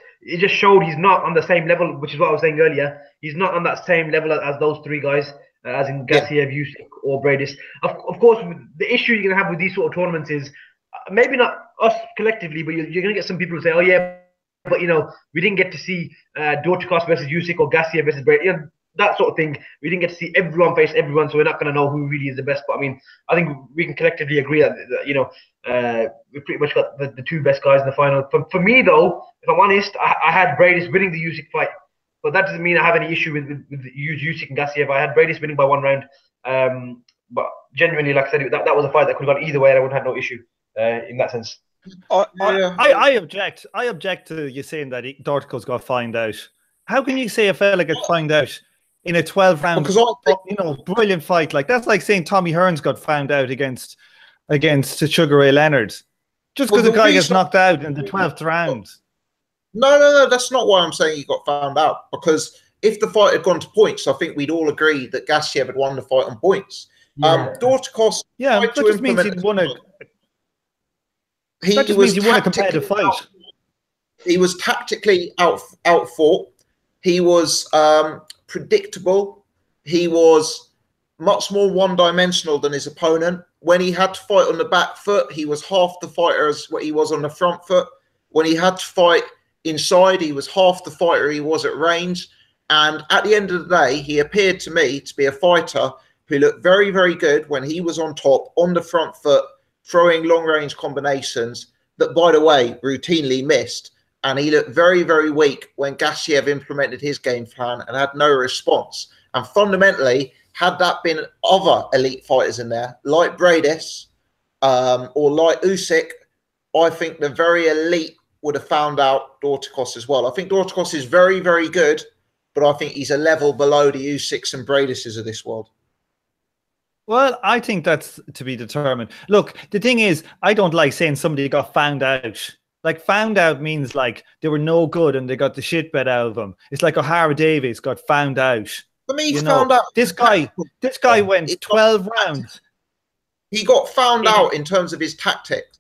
showed he's not on the same level, which is what I was saying earlier. He's not on that same level as those 3 guys, as in Gassiev, Usyk, or Bradis. Of course, the issue you're going to have with these sort of tournaments is maybe not us collectively, but you're going to get some people who say, oh yeah, but we didn't get to see Dorticos versus Usyk or Gassiev versus Bradis. That sort of thing. We didn't get to see everyone face everyone, so we're not going to know who really is the best. But I mean, I think we can collectively agree that we pretty much got the 2 best guys in the final. For me, though, if I'm honest, I had Bradis winning the Usyk fight. But that doesn't mean I have any issue with Usyk and Gassiev. I had Bradis winning by 1 round. But genuinely, like I said, that was a fight that could have gone either way, and I wouldn't have no issue in that sense. I object. I object to you saying that Dorticos got found out. How can you say a fella got found out in a 12-round, brilliant fight? Like, that's like saying Tommy Hearns got found out against Sugar Ray Leonard, just because the guy gets knocked out in the 12th round. No, that's not why I'm saying he got found out. Because if the fight had gone to points, I think we'd all agree that Gassiev had won the fight on points. Dorticos, that just means he won a. That just means he won a competitive fight. He was tactically outfought. He was predictable. He was much more one-dimensional than his opponent. When he had to fight on the back foot, he was half the fighter as what he was on the front foot. When he had to fight inside, he was half the fighter he was at range. And at the end of the day, he appeared to me to be a fighter who looked very, very good when he was on top, on the front foot, throwing long-range combinations that, by the way, routinely missed. And he looked very, very weak when Gassiev implemented his game plan and had no response. And fundamentally, had that been other elite fighters in there, like Bradis or like Usyk, I think the very elite would have found out Dorticos as well. I think Dorticos is very, very good, but I think he's a level below the Usyks and Bradises of this world. Well, I think that's to be determined. Look, the thing is, I don't like saying somebody got found out. Like, found out means like they were no good and they got the shit bet out of them. It's like O'Hara Davies got found out. For me, he's found out. This guy went 12 rounds. He got found out in terms of his tactics.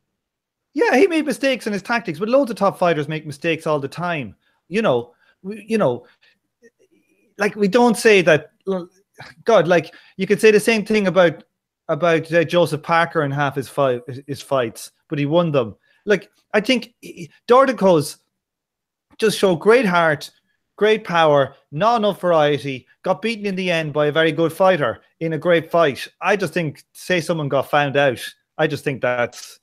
Yeah, he made mistakes in his tactics, but loads of top fighters make mistakes all the time. Like, we don't say that. God, like, you could say the same thing about Joseph Parker in half his fights, but he won them. Like, I think Dorticos just showed great heart, great power, not enough variety, got beaten in the end by a very good fighter in a great fight. I just think, say someone got found out, I just think that's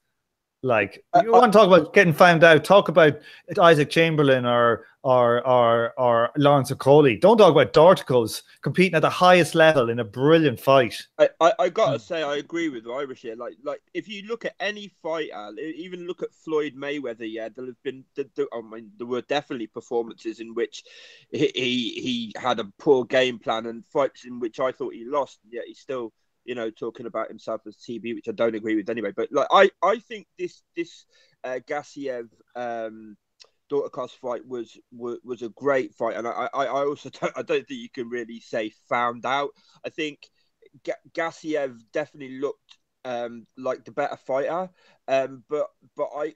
like, you want to talk about getting found out, talk about Isaac Chamberlain or Lawrence Okolie. Don't talk about Dorticos competing at the highest level in a brilliant fight. I gotta say, I agree with Irish here. Like if you look at any fighter, even look at Floyd Mayweather, there were definitely performances in which he had a poor game plan and fights in which I thought he lost, yet he still, talking about himself as TB, which I don't agree with anyway. But like, I think this Gassiev Dorticos fight was a great fight, and I also don't think you can really say found out. I think Gassiev definitely looked like the better fighter, but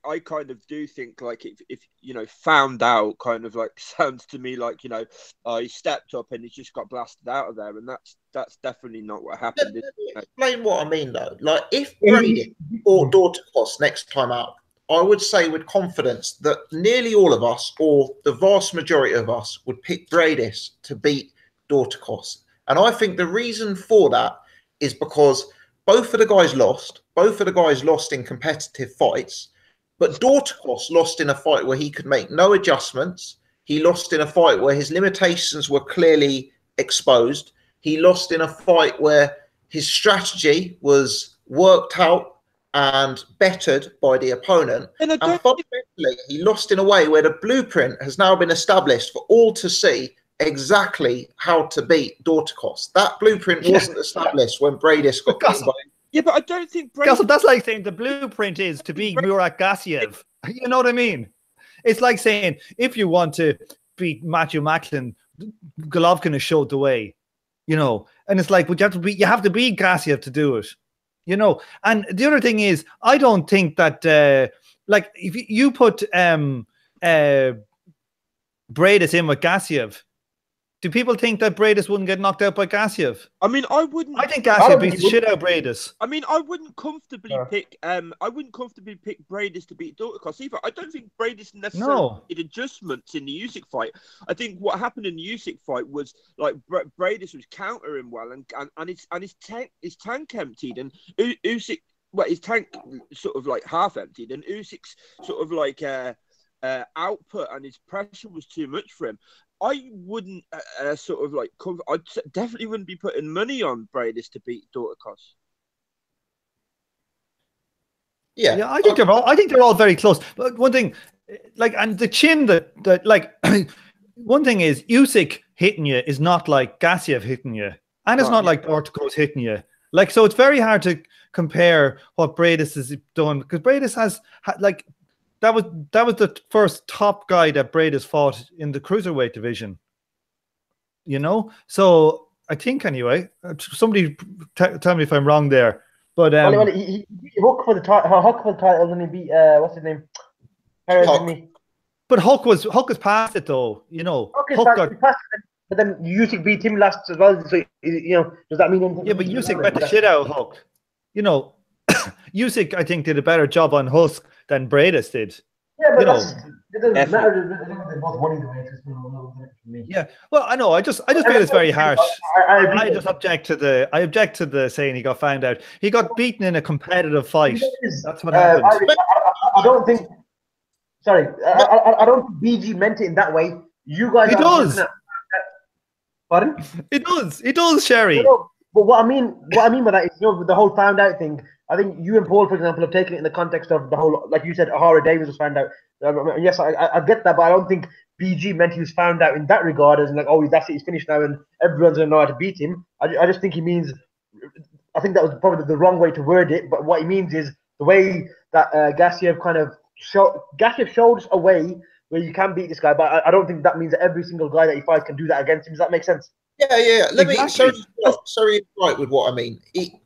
I kind of do think, like, if found out kind of like sounds to me like he stepped up and he just got blasted out of there, and that's definitely not what happened. Let me explain what I mean though. Like, if Brady or Dorticos next time out, I would say with confidence that nearly all of us, or the vast majority of us, would pick Bradis to beat Dorticos. And I think the reason for that is because both of the guys lost. Both of the guys lost in competitive fights. But Dorticos lost in a fight where he could make no adjustments. He lost in a fight where his limitations were clearly exposed. He lost in a fight where his strategy was worked out and bettered by the opponent. And fundamentally, he lost in a way where the blueprint has now been established for all to see exactly how to beat Dorticos. That blueprint wasn't established when Bradis got beaten by him. Yeah, but I don't think Bradis... That's like saying the blueprint is to beat Murat Gassiev. You know what I mean? It's like saying, if you want to beat Matthew Macklin, Golovkin has showed the way. And it's like, but you have to beat Gassiev to do it. And the other thing is, I don't think that like, if you put Bradis in with Gassiev, do people think that Bradis wouldn't get knocked out by Gassiev? I mean, I wouldn't. I think Gassiev beats the shit out of Bradis. I mean, I wouldn't comfortably pick. I wouldn't comfortably pick Bradis to beat Dorticos either. I don't think Bradis necessarily did adjustments in the Usyk fight. I think what happened in the Usyk fight was like Bradis was countering well, and his tank emptied, and Usyk, his tank sort of like half emptied, and Usyk's sort of like output and his pressure was too much for him. I wouldn't sort of like cover. I definitely wouldn't be putting money on Bradis to beat Dorticos. Yeah, I think they're all very close. But one thing, like, and the chin that like, one thing is Usyk hitting you is not like Gassiev hitting you, and it's not like Dorticos hitting you. Like, so it's very hard to compare what Bradis has done, because Bradis has like that was the first top guy that Bradis fought in the cruiserweight division. You know, so I think anyway. Somebody tell me if I'm wrong there. But he beat Hook for the title, and he beat what's his name? But Hook was past it though. You know, Hook got past it, but then Usyk beat him last as well. So you know, does that mean anything? Yeah, but Usyk bet the shit out of Hook. You know, Usyk I think did a better job on Husk than Bradis did. Yeah, but you know, it doesn't matter. They both won either way. Yeah, well, I know. I just feel it's very harsh. I just object to the saying he got found out. He got beaten in a competitive fight. That's what happened. I don't think. Sorry, I don't think BG meant it in that way. You guys. He does. Pardon? It does. It does, Sherry. No, but what I mean by that is, you know, the whole found out thing. I think you and Paul, for example, have taken it in the context of the whole, like you said, Ahara Davis was found out. Yes, I get that, but I don't think BG meant he was found out in that regard, as in like, oh, that's it, he's finished now, and everyone's gonna know how to beat him. I just think he means. I think that was probably the wrong way to word it, but what he means is the way that Gassiev showed us a way where you can beat this guy, but I don't think that means that every single guy that he fights can do that against him. Does that make sense? Yeah. Let me. Sorry, right with what I mean.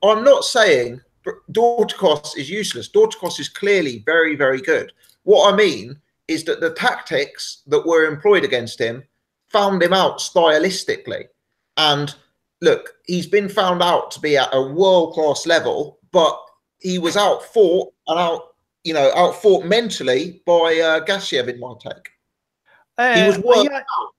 I'm not saying Dorticos is useless. Dorticos is clearly very, very good. What I mean is that the tactics that were employed against him found him out stylistically. And look, he's been found out to be at a world-class level, but he was outfought mentally by Gassiev, in my take. He was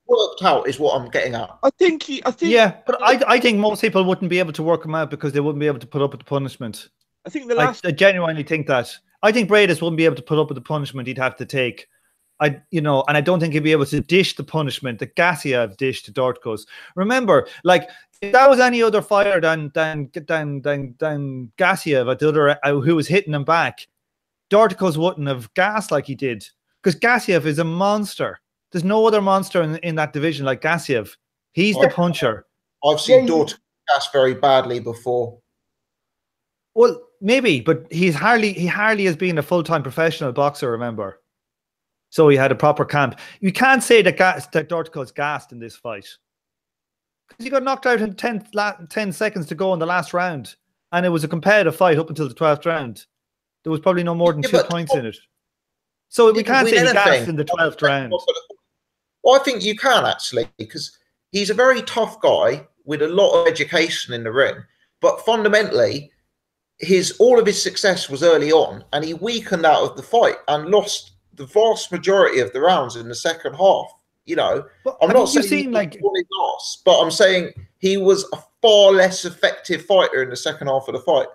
worked out is what I'm getting at. I think. Yeah, but I think most people wouldn't be able to work him out because they wouldn't be able to put up with the punishment. I genuinely think that. I think Bradis wouldn't be able to put up with the punishment he'd have to take. And I don't think he'd be able to dish the punishment that Gassiev dished to Dorticos. Remember, like, if that was any other fighter than Gassiev at the other who was hitting him back, Dorticos wouldn't have gassed like he did, because Gassiev is a monster. There's no other monster in that division like Gassiev. He's the puncher. I've seen Dorticos gas very badly before. Well, maybe, but he hardly has been a full-time professional boxer, remember? So he had a proper camp. You can't say that Dorticos gassed in this fight, because he got knocked out in 10 seconds to go in the last round, and it was a competitive fight up until the 12th round. There was probably no more than 2 points in it. So we can't say he gassed in the 12th round. Well, I think you can, actually, because he's a very tough guy with a lot of education in the ring. But fundamentally, all of his success was early on, and he weakened out of the fight and lost the vast majority of the rounds in the second half. You know, I'm not saying he lost, but I'm saying he was a far less effective fighter in the second half of the fight.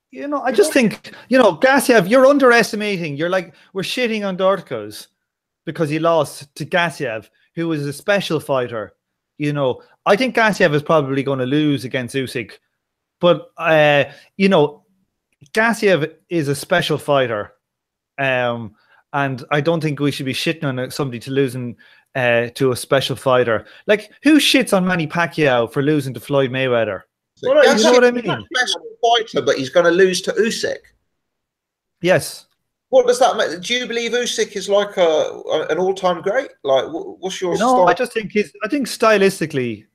You know, I just think, Gassiev, you're underestimating. You're like, we're shitting on Dorticos because he lost to Gassiev, who was a special fighter. I think Gassiev is probably going to lose against Usyk. But, Gassiev is a special fighter. And I don't think we should be shitting on somebody to losing to a special fighter. Like, who shits on Manny Pacquiao for losing to Floyd Mayweather? You know what I mean? He's a special fighter, but he's going to lose to Usyk. Yes. What does that mean? Do you believe Usyk is like an all-time great? Like, what's your style? I just think stylistically,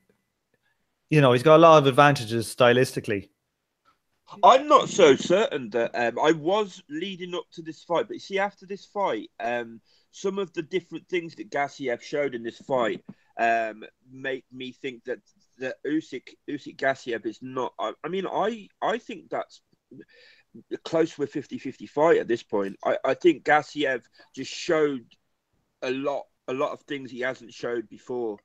he's got a lot of advantages stylistically. I'm not so certain that I was leading up to this fight, but you see, after this fight, some of the different things that Gassiev showed in this fight make me think that Usyk Gassiev is not. I think that's close to a 50-50 fight at this point. I think Gassiev just showed a lot of things he hasn't showed before.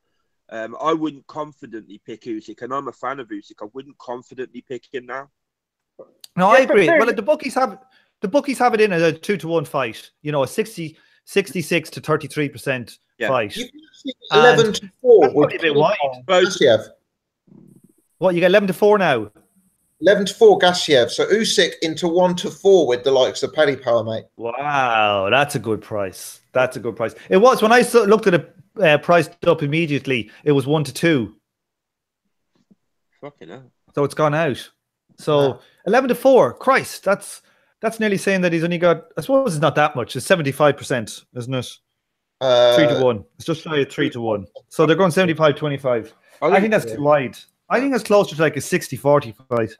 I wouldn't confidently pick Usyk, and I'm a fan of Usyk. I wouldn't confidently pick him now. No, I agree. Well, the bookies have the bookies have it in as a 2-1 fight. You know, a 66 to 33% fight. You can see 11 to 4. That's probably a bit wide. Gassiev. What, you get 11 to 4 now? 11 to 4 Gassiev. So Usyk into 1 to 4 with the likes of Paddy Power, mate. Wow, that's a good price. That's a good price. It was when I looked at it priced up immediately. It was 1 to 2. Fucking hell. So it's gone out. So 11 to 4. Christ, that's nearly saying that he's only got. I suppose it's not that much. It's 75%, isn't it? 3 to 1. It's just shy of 3 to 1. So they're going 75-25. I think that's too wide. I think that's closer to like a 60-40 fight.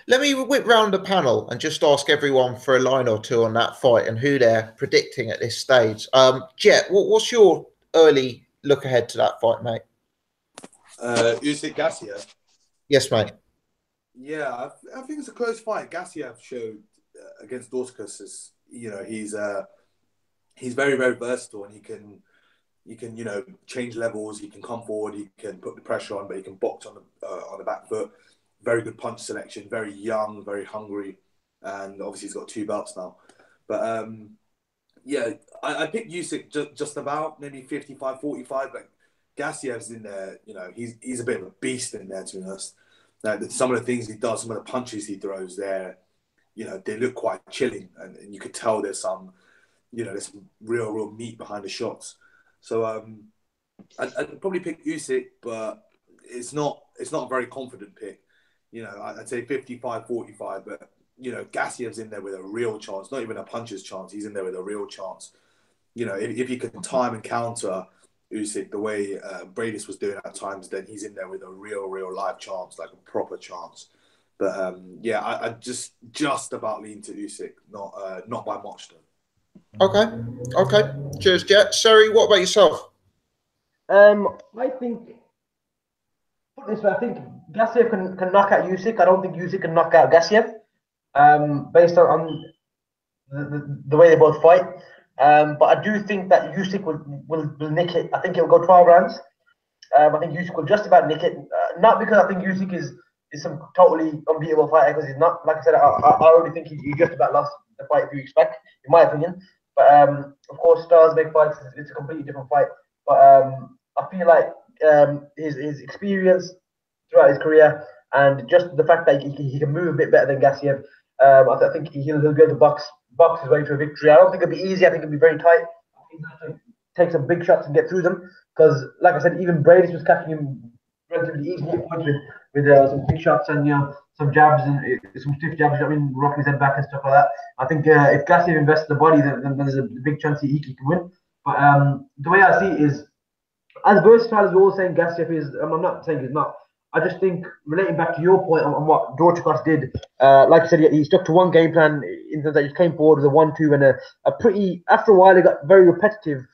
Let me whip round the panel and just ask everyone for a line or two on that fight and who they're predicting at this stage. Jet, what's your early look ahead to that fight, mate? Usyk Gassiev. Yes, mate. Yeah, I think it's a close fight. Gassiev showed against Dorticos is, you know, he's very, very versatile, and he can you know, change levels. He can come forward. He can put the pressure on, but he can box on the back foot. Very good punch selection. Very young, very hungry, and obviously he's got 2 belts now. But yeah, I picked Usyk just about maybe 55-45. But Gassiev's in there. You know, he's a bit of a beast in there, to be honest. Like some of the things he does, some of the punches he throws there, you know, they look quite chilling, and you could tell there's some, you know, there's some real meat behind the shots. So I'd probably pick Usyk, but it's not a very confident pick. You know, I'd say 55-45, but, you know, Gassiev's in there with a real chance, not even a puncher's chance. He's in there with a real chance. You know, if he can time and counter Usyk the way Bradis was doing at times, then he's in there with a real live chance, like a proper chance. But yeah, I just about lean to Usyk, not by much though. Okay. Cheers, Jet. Sari, what about yourself? I think, put it this way, I think Gassiev can knock out Usyk. I don't think Usyk can knock out Gassiev, based on the way they both fight. But I do think that Usyk will nick it. I think it will go 12 rounds. I think Usyk will just about nick it. Not because I think Usyk is some totally unbeatable fighter, because he's not. Like I said, I already think he just about lost the fight, if you expect, in my opinion. But of course, stars make fights. It's a completely different fight. But I feel like his experience throughout his career, and just the fact that he can move a bit better than Gassiev, I think he'll be able to box his way to a victory. I don't think it'll be easy. I think it'll be very tight. I think he'll have to take some big shots and get through them, because, like I said, even Bradis was catching him relatively easily with some big shots and, you know, some jabs and some stiff jabs. I mean, rocking his head back and stuff like that. I think if Gassiev invests the body, then there's a big chance he can win. But the way I see it is, as versatile as we're all saying Gassiev is, I'm not saying he's not. I just think, relating back to your point on what Dorticos did, like I said, he stuck to one game plan in that he came forward with a 1-2 and a pretty. After a while, it got very repetitive.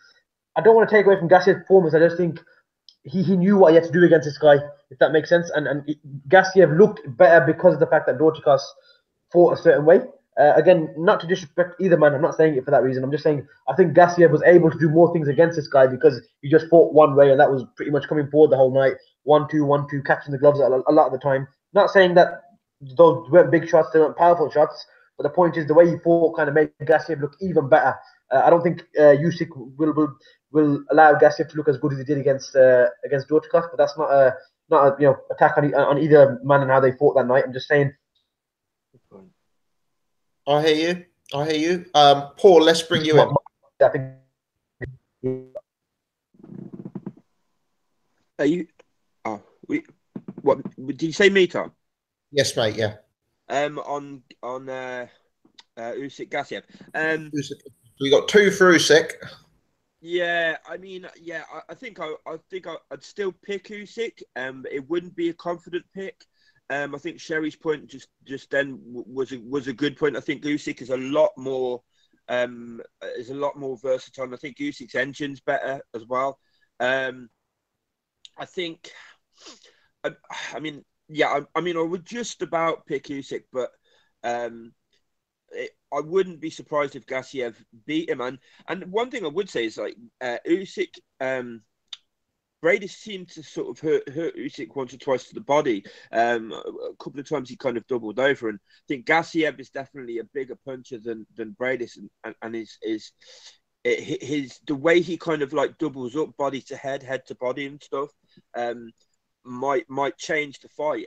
I don't want to take away from Gassiev's performance. I just think he knew what he had to do against this guy, if that makes sense. And Gassiev looked better because of the fact that Dorticos fought a certain way. Again, not to disrespect either man, I'm not saying it for that reason. I'm just saying I think Gassiev was able to do more things against this guy because he just fought one way, and that was pretty much coming forward the whole night. 1-2, 1-2, catching the gloves a lot of the time. Not saying that those weren't big shots, they weren't powerful shots, but the point is the way he fought kind of made Gassiev look even better. I don't think Usyk will allow Gassiev to look as good as he did against Dorticos, but that's not a attack on either man and how they fought that night. I'm just saying. I hear you. Paul, let's bring you in. I think. Are you? Oh, what did you say, me, Tom? Yes, mate. Yeah. On Usyk Gassiev. Usyk. We got 2 for Usyk. Yeah, I mean, yeah, I think I'd still pick Usyk. It wouldn't be a confident pick. I think Sherry's point just then was a good point. I think Usyk is a lot more versatile. I think Usyk's engine's better as well. I think, I mean, I would just about pick Usyk, but I wouldn't be surprised if Gassiev beat him. And one thing I would say is, like, Usyk, Brady seemed to sort of hurt Usyk once or twice to the body. A couple of times he kind of doubled over, and I think Gassiev is definitely a bigger puncher than Brady, and his the way he kind of like doubles up body to head to body and stuff might change the fight.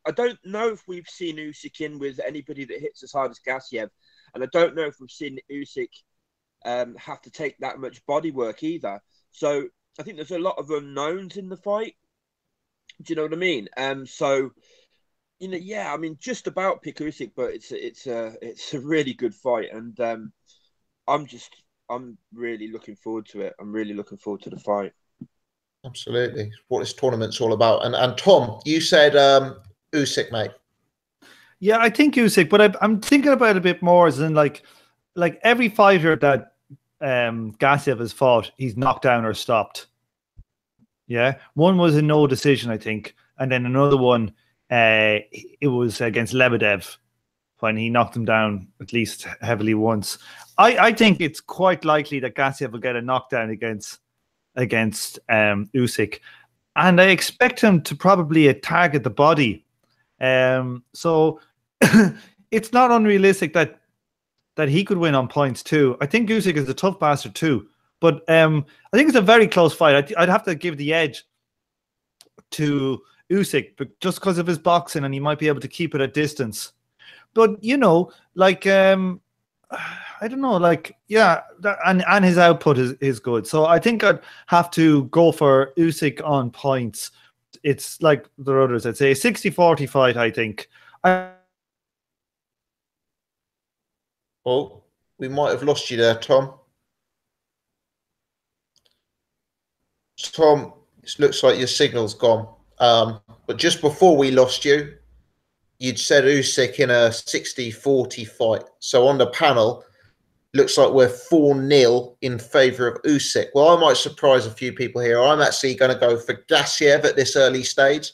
I don't know if we've seen Usyk in with anybody that hits as hard as Gassiev, and I don't know if we've seen Usyk have to take that much body work either. So I think there's a lot of unknowns in the fight. Do you know what I mean? So yeah, I mean, just about pick Usyk, but it's a really good fight, and I'm really looking forward to it. I'm really looking forward to the fight. Absolutely, what this tournament's all about. And Tom, you said Usyk, mate. Yeah, I think Usyk, but I'm thinking about it a bit more as in like every fighter that Gassiev has fought, he's knocked down or stopped. Yeah, one was a no decision, I think, and then another one, it was against Lebedev when he knocked him down at least heavily once. I think it's quite likely that Gassiev will get a knockdown against Usyk, and I expect him to probably target the body. So it's not unrealistic that he could win on points too. I think Usyk is a tough bastard too, but I think it's a very close fight. I'd have to give the edge to Usyk, but just because of his boxing, and he might be able to keep it at distance. But I don't know, and his output is good. So I think I'd have to go for Usyk on points. It's like the others, I'd say a 60-40 fight, I think. Oh, we might have lost you there, Tom. Tom, it looks like your signal's gone. But just before we lost you, you'd said Usyk in a 60-40 fight. So on the panel, looks like we're 4-0 in favour of Usyk. Well, I might surprise a few people here. I'm actually going to go for Gassiev at this early stage.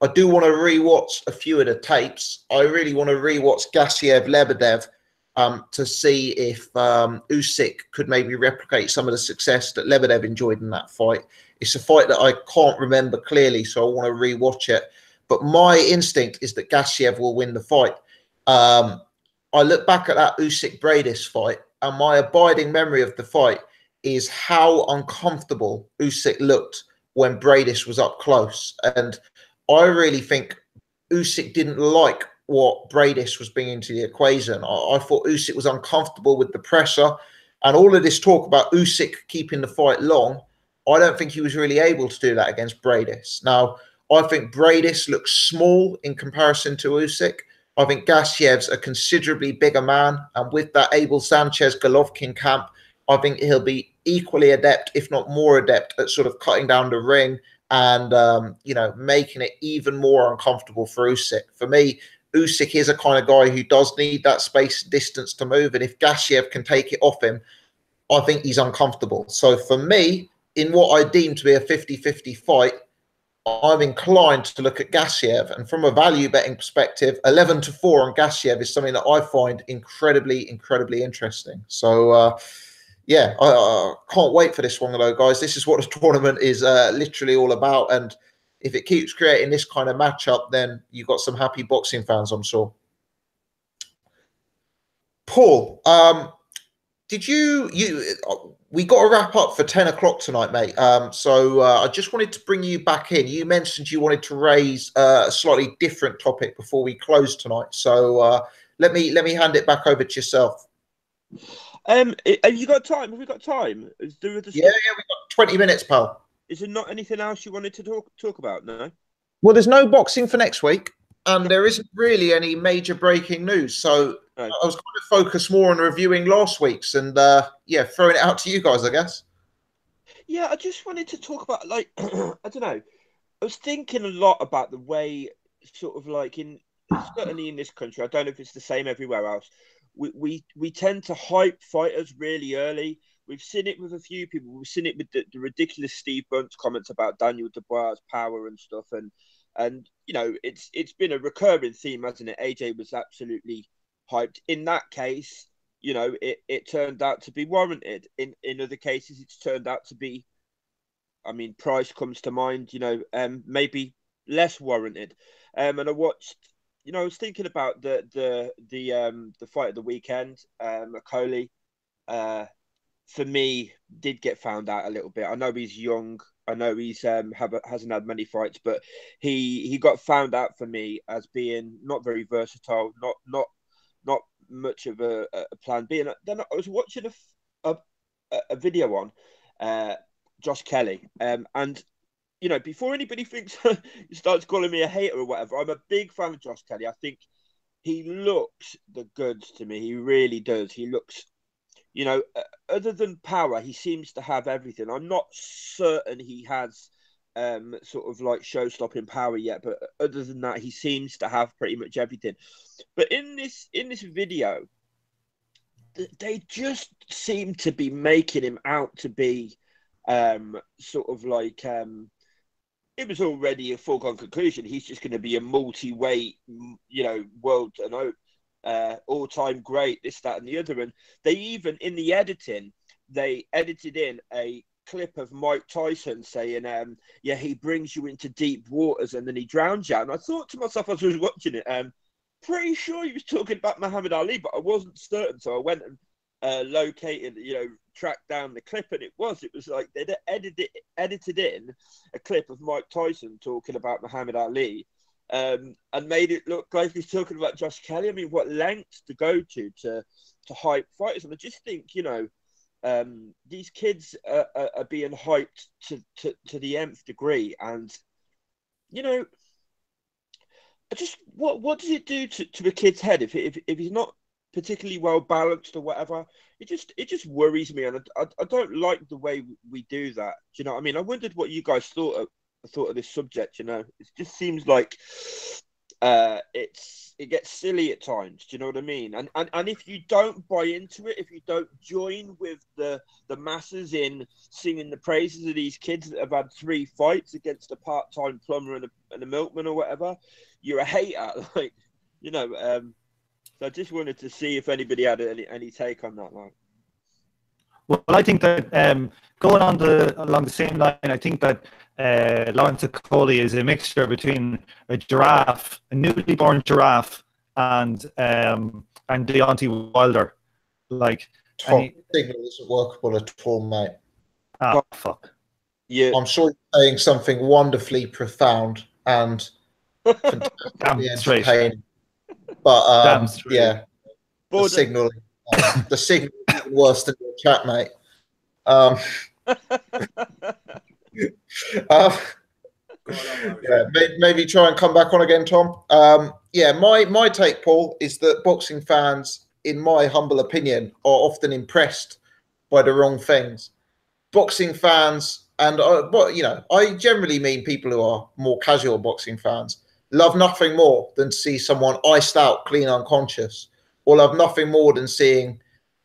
I do want to rewatch a few of the tapes. I really want to rewatch Gassiev-Lebedev to see if Usyk could maybe replicate some of the success that Lebedev enjoyed in that fight. It's a fight that I can't remember clearly, so I want to rewatch it. But my instinct is that Gassiev will win the fight. I look back at that Usyk-Bradis fight, and my abiding memory of the fight is how uncomfortable Usyk looked when Bradis was up close. And I really think Usyk didn't like what Bradis was bringing to the equation. I thought Usyk was uncomfortable with the pressure, and all of this talk about Usyk keeping the fight long, I don't think he was really able to do that against Bradis. Now, I think Bradis looks small in comparison to Usyk. I think Gassiev's a considerably bigger man, and with that Abel Sanchez-Golovkin camp, I think he'll be equally adept, if not more adept, at sort of cutting down the ring and making it even more uncomfortable for Usyk. For me, Usyk is a kind of guy who does need that space and distance to move, and if Gassiev can take it off him, I think he's uncomfortable. So for me, in what I deem to be a 50-50 fight, I'm inclined to look at Gassiev, and from a value betting perspective, 11-4 on Gassiev is something that I find incredibly, incredibly interesting. So, I can't wait for this one, though, guys. This is what the tournament is literally all about, and if it keeps creating this kind of matchup, then you've got some happy boxing fans, I'm sure. Paul, we got to wrap up for 10 o'clock tonight, mate. So I just wanted to bring you back in. You mentioned you wanted to raise a slightly different topic before we close tonight. So let me hand it back over to yourself. Have you got time? Have we got time? Yeah, we've got 20 minutes, pal. Is there not anything else you wanted to talk about? No. Well, there's no boxing for next week, and there isn't really any major breaking news. So I was kind of focused more on reviewing last week's and throwing it out to you guys, I guess. Yeah, I just wanted to talk about, like, I don't know. I was thinking a lot about the way, sort of like certainly in this country, I don't know if it's the same everywhere else. We tend to hype fighters really early. We've seen it with a few people. We've seen it with the ridiculous Steve Bunce comments about Daniel Dubois' power and stuff. And it's been a recurring theme, hasn't it? AJ was absolutely hyped. In that case, it turned out to be warranted. In other cases, it's turned out to be I mean, price comes to mind. You know, maybe less warranted. And I watched. You know, I was thinking about the fight of the weekend. Okolie, for me, did get found out a little bit. I know he's young. I know he's hasn't had many fights, but he got found out for me as being not very versatile, not much of a plan B. And then I was watching a video on Josh Kelly, and you know, before anybody thinks starts calling me a hater or whatever, I'm a big fan of Josh Kelly. I think he looks the goods to me. He really does. He looks, you know, other than power, he seems to have everything. I'm not certain he has sort of like show-stopping power yet, but other than that, he seems to have pretty much everything. But in this video, they just seem to be making him out to be sort of like it was already a foregone conclusion. He's just going to be a multi-weight, you know, world and all-time great, this, that, and the other. And they even, in the editing, they edited in a clip of Mike Tyson saying, yeah, he brings you into deep waters and then he drowns you. And I thought to myself as I was watching it, pretty sure he was talking about Muhammad Ali, but I wasn't certain. So I went and located, you know, tracked down the clip, and it was like they'd edited in a clip of Mike Tyson talking about Muhammad Ali, and made it look like he's talking about Josh Kelly. I mean, what lengths to go to hype fighters? And I just think, you know, these kids are being hyped to the nth degree, and you know, just what does it do to a kid's head if he's not particularly well balanced or whatever? It just worries me, and I don't like the way we do that. Do you know what I mean? I wondered what you guys thought of this subject. You know, it just seems like it gets silly at times. Do you know what I mean? And if you don't buy into it, if you don't join with the masses in singing the praises of these kids that have had 3 fights against a part-time plumber and a milkman or whatever, you're a hater. Like, you know. So I just wanted to see if anybody had any take on that, like. Well, I think that going on along the same line, I think that Lawrence Okolie is a mixture between a giraffe, a newly born giraffe, and Deontay Wilder. Like, Tom, signal isn't workable at all, mate. Oh, fuck. Yeah. I'm sure you're saying something wonderfully profound and fantastically entertaining. But yeah, the signal is even worse than your chat, mate. Yeah, maybe try and come back on again, Tom. Yeah, my take, Paul, is that boxing fans, in my humble opinion, are often impressed by the wrong things. Boxing fans, and you know, I generally mean people who are more casual boxing fans, love nothing more than to see someone iced out, clean unconscious, or love nothing more than seeing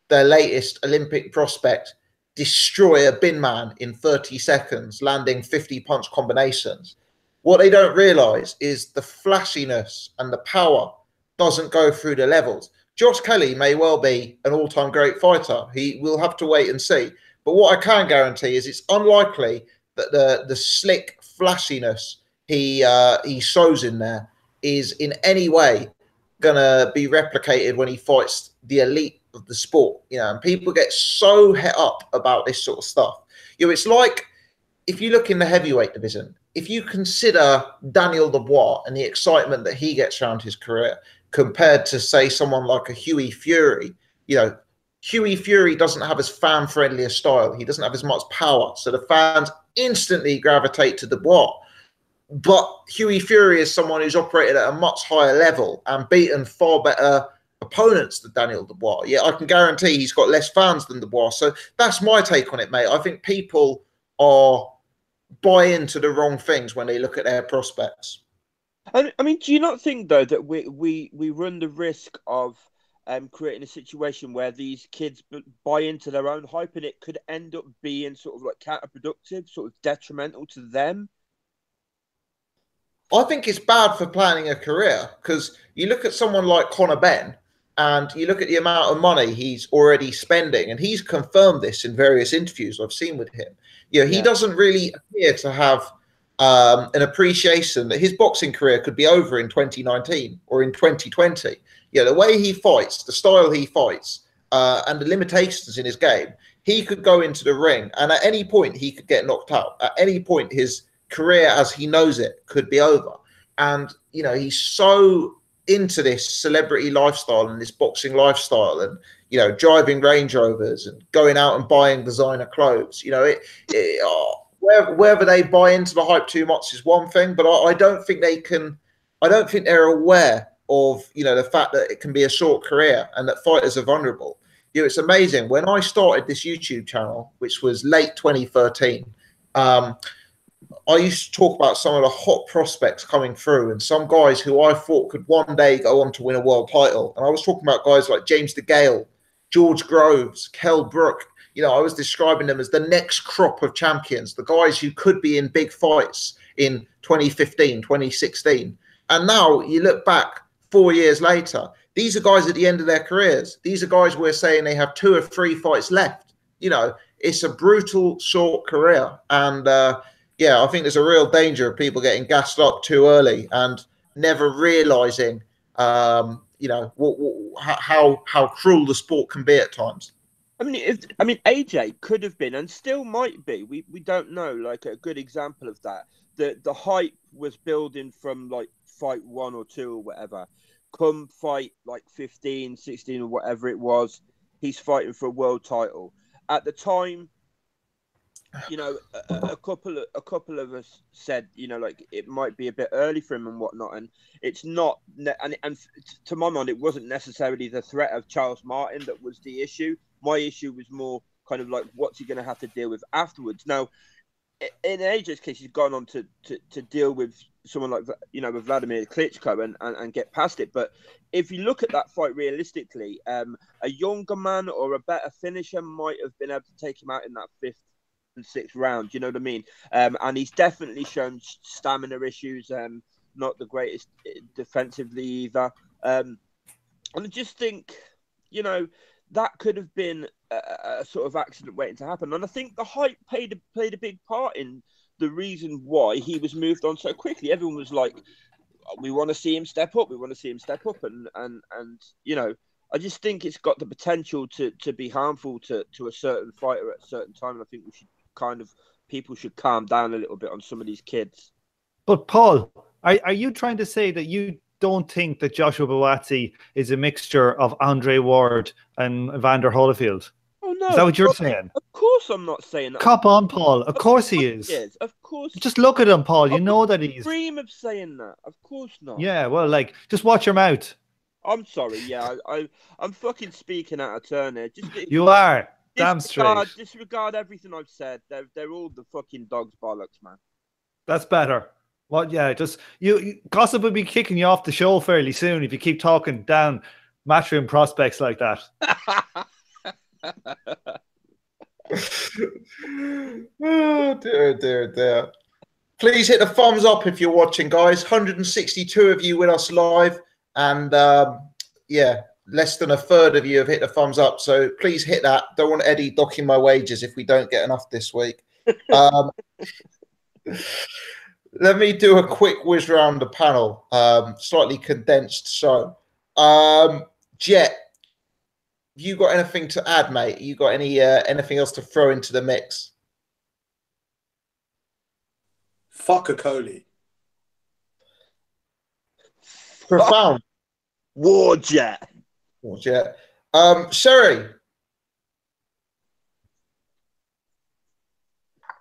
their latest Olympic prospect destroy a bin man in 30 seconds, landing 50 punch combinations. What they don't realize is the flashiness and the power doesn't go through the levels. Josh Kelly may well be an all-time great fighter. He will have to wait and see. But what I can guarantee is it's unlikely that the slick flashiness he shows in there is in any way gonna be replicated when he fights the elite of the sport. You know, and people get so het up about this sort of stuff. You know, it's like if you look in the heavyweight division, if you consider Daniel Dubois and the excitement that he gets around his career compared to, say, someone like a Hughie Fury, you know, Hughie Fury doesn't have as fan-friendly a style. He doesn't have as much power. So the fans instantly gravitate to Dubois. But Hughie Fury is someone who's operated at a much higher level and beaten far better opponents than Daniel Dubois. Yeah, I can guarantee he's got less fans than Dubois. So that's my take on it, mate. I think people are buy into the wrong things when they look at their prospects. I mean, do you not think though that we run the risk of creating a situation where these kids buy into their own hype and it could end up being sort of like counterproductive, sort of detrimental to them? I think it's bad for planning a career because you look at someone like Conor Benn, And you look at the amount of money he's already spending, and he's confirmed this in various interviews I've seen with him. He doesn't really appear to have an appreciation that his boxing career could be over in 2019 or in 2020. The way he fights, the style he fights, and the limitations in his game, he could go into the ring and at any point he could get knocked out. At any point, his career as he knows it could be over. And, he's so into this celebrity lifestyle and this boxing lifestyle and, driving Range Rovers and going out and buying designer clothes. Whether they buy into the hype too much is one thing, but I don't think they can. I don't think they're aware of, the fact that it can be a short career and that fighters are vulnerable. It's amazing. When I started this YouTube channel, which was late 2013, I used to talk about some of the hot prospects coming through and some guys who I thought could one day go on to win a world title. And I was talking about guys like James DeGale, George Groves, Kell Brook. I was describing them as the next crop of champions, the guys who could be in big fights in 2015, 2016. And now you look back 4 years later, these are guys at the end of their careers. These are guys we're saying they have 2 or 3 fights left. It's a brutal short career. And, I think there's a real danger of people getting gassed up too early and never realizing, how cruel the sport can be at times. I mean, AJ could have been and still might be. We don't know. Like a good example of that. The hype was building from like fight 1 or 2 or whatever. Come fight like 15, 16 or whatever it was, he's fighting for a world title. At the time, a couple of us said, like it might be a bit early for him and whatnot, and it's not. And to my mind, it wasn't necessarily the threat of Charles Martin that was the issue. My issue was more kind of like what's he going to have to deal with afterwards. Now, in AJ's case, he's gone on to deal with someone like with Vladimir Klitschko and get past it. But if you look at that fight realistically, a younger man or a better finisher might have been able to take him out in that 5th and 6th round. You know what I mean? And he's definitely shown stamina issues. Not the greatest defensively either. And I just think, that could have been a sort of accident waiting to happen. And I think the hype played a big part in the reason why he was moved on so quickly. Everyone was like, we want to see him step up. We want to see him step up. And I just think it's got the potential to be harmful to a certain fighter at a certain time. And I think people should calm down a little bit on some of these kids. But Paul, are you trying to say that you don't think that Joshua Buatsi is a mixture of Andre Ward and Evander Holyfield? Oh no! Is that what you're saying? Of course, I'm not saying that. Cop on, Paul. Of course he is. Yes, of course. Just look at him, Paul. You know that he's. Dream of saying that. Of course not. Yeah, well, just watch your mouth. I'm sorry. Yeah, I'm fucking speaking out of turn here. You are. Damn straight. Disregard everything I've said. They're all the fucking dog's bollocks, man. That's better. Well, yeah, Gossip will be kicking you off the show fairly soon if you keep talking down matchroom prospects like that. Oh, dear. Please hit the thumbs up if you're watching, guys. 162 of you with us live. And, less than a third of you have hit the thumbs up. So please hit that. Don't want Eddie docking my wages if we don't get enough this week. Let me do a quick whiz around the panel, slightly condensed show. Jet, you got anything to add, mate? You got anything else to throw into the mix? Fuck Okolie. Profound. War Jet. Sherry.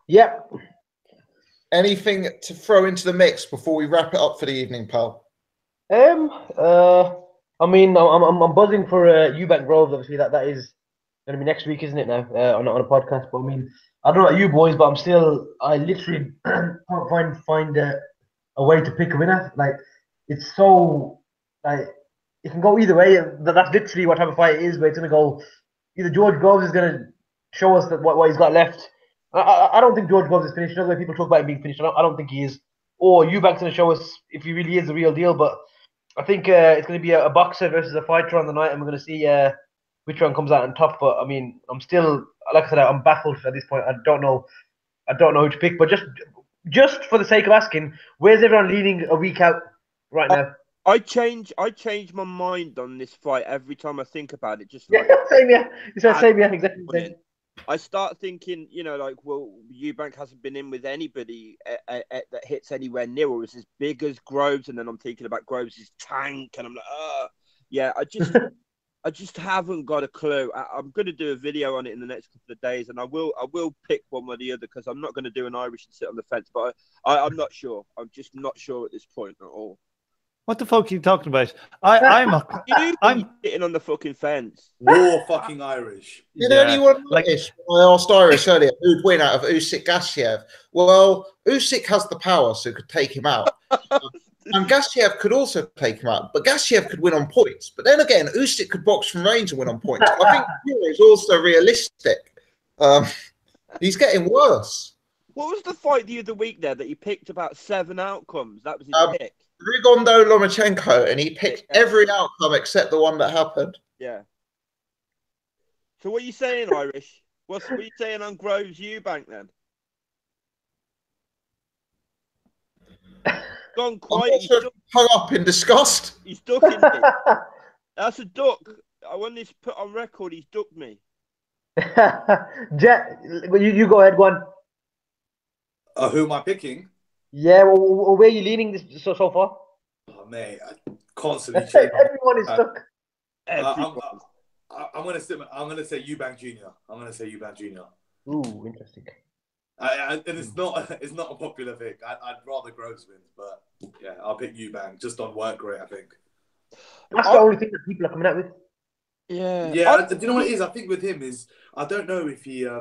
Yep. Anything to throw into the mix before we wrap it up for the evening, pal? I mean, I'm buzzing for Eubank Groves. Obviously, that is going to be next week, isn't it? Now on a podcast. But I mean, I don't know about you boys, but I literally can't find a way to pick a winner. Like, it's so like it can go either way. That's literally what type of fight it is. But it's going to go either George Groves is going to show us that what he's got left. I don't think George Groves is finished. The way people talk about him being finished, I don't think he is. Or Eubank's going to show us if he really is the real deal. But I think it's going to be a boxer versus a fighter on the night, and we're going to see which one comes out on top. But I mean, I'm still, like I said, I'm baffled at this point. I don't know who to pick. But just for the sake of asking, where's everyone leaning a week out right now? I change my mind on this fight every time I think about it. Just like same, yeah. Same, yeah, exactly the same. I start thinking, like, well, Eubank hasn't been in with anybody that hits anywhere near or is as big as Groves, and then I'm thinking about Groves' tank, and I'm like, yeah, I just haven't got a clue. I'm going to do a video on it in the next couple of days, and I will pick one or the other because I'm not going to do an Irish and sit on the fence, but I'm not sure. I'm just not sure at this point at all. What the fuck are you talking about? I'm sitting on the fucking fence. War fucking Irish. Did anyone notice? I asked Irish earlier who'd win out of Usyk Gassiev. Well, Usyk has the power, so could take him out. And Gassiev could also take him out, but Gassiev could win on points. But then again, Usyk could box from range and win on points. I think Euro is also realistic. He's getting worse. What was the fight the other week there that he picked about 7 outcomes? That was his pick. Rigondo Lomachenko, and he picked every outcome except the one that happened. Yeah. So what are you saying, Irish? What are you saying on Groves Eubank then? Gone quiet. He's hung up in disgust. He's ducking me. That's a duck. I want this put on record. He's ducked me. Jet, you go ahead, go on. Who am I picking? Yeah, well, where are you leaning this so far? Oh, mate, I constantly change. Everyone is stuck. I'm gonna say Eubank Jr. I'm gonna say Eubank Jr. Ooh, interesting. And it's not a popular pick. I'd rather Groves wins, but yeah, I'll pick Eubank just on work rate. I think that's the only thing that people are coming out with. Yeah, yeah. Do you know what it is? I think with him is I don't know if he I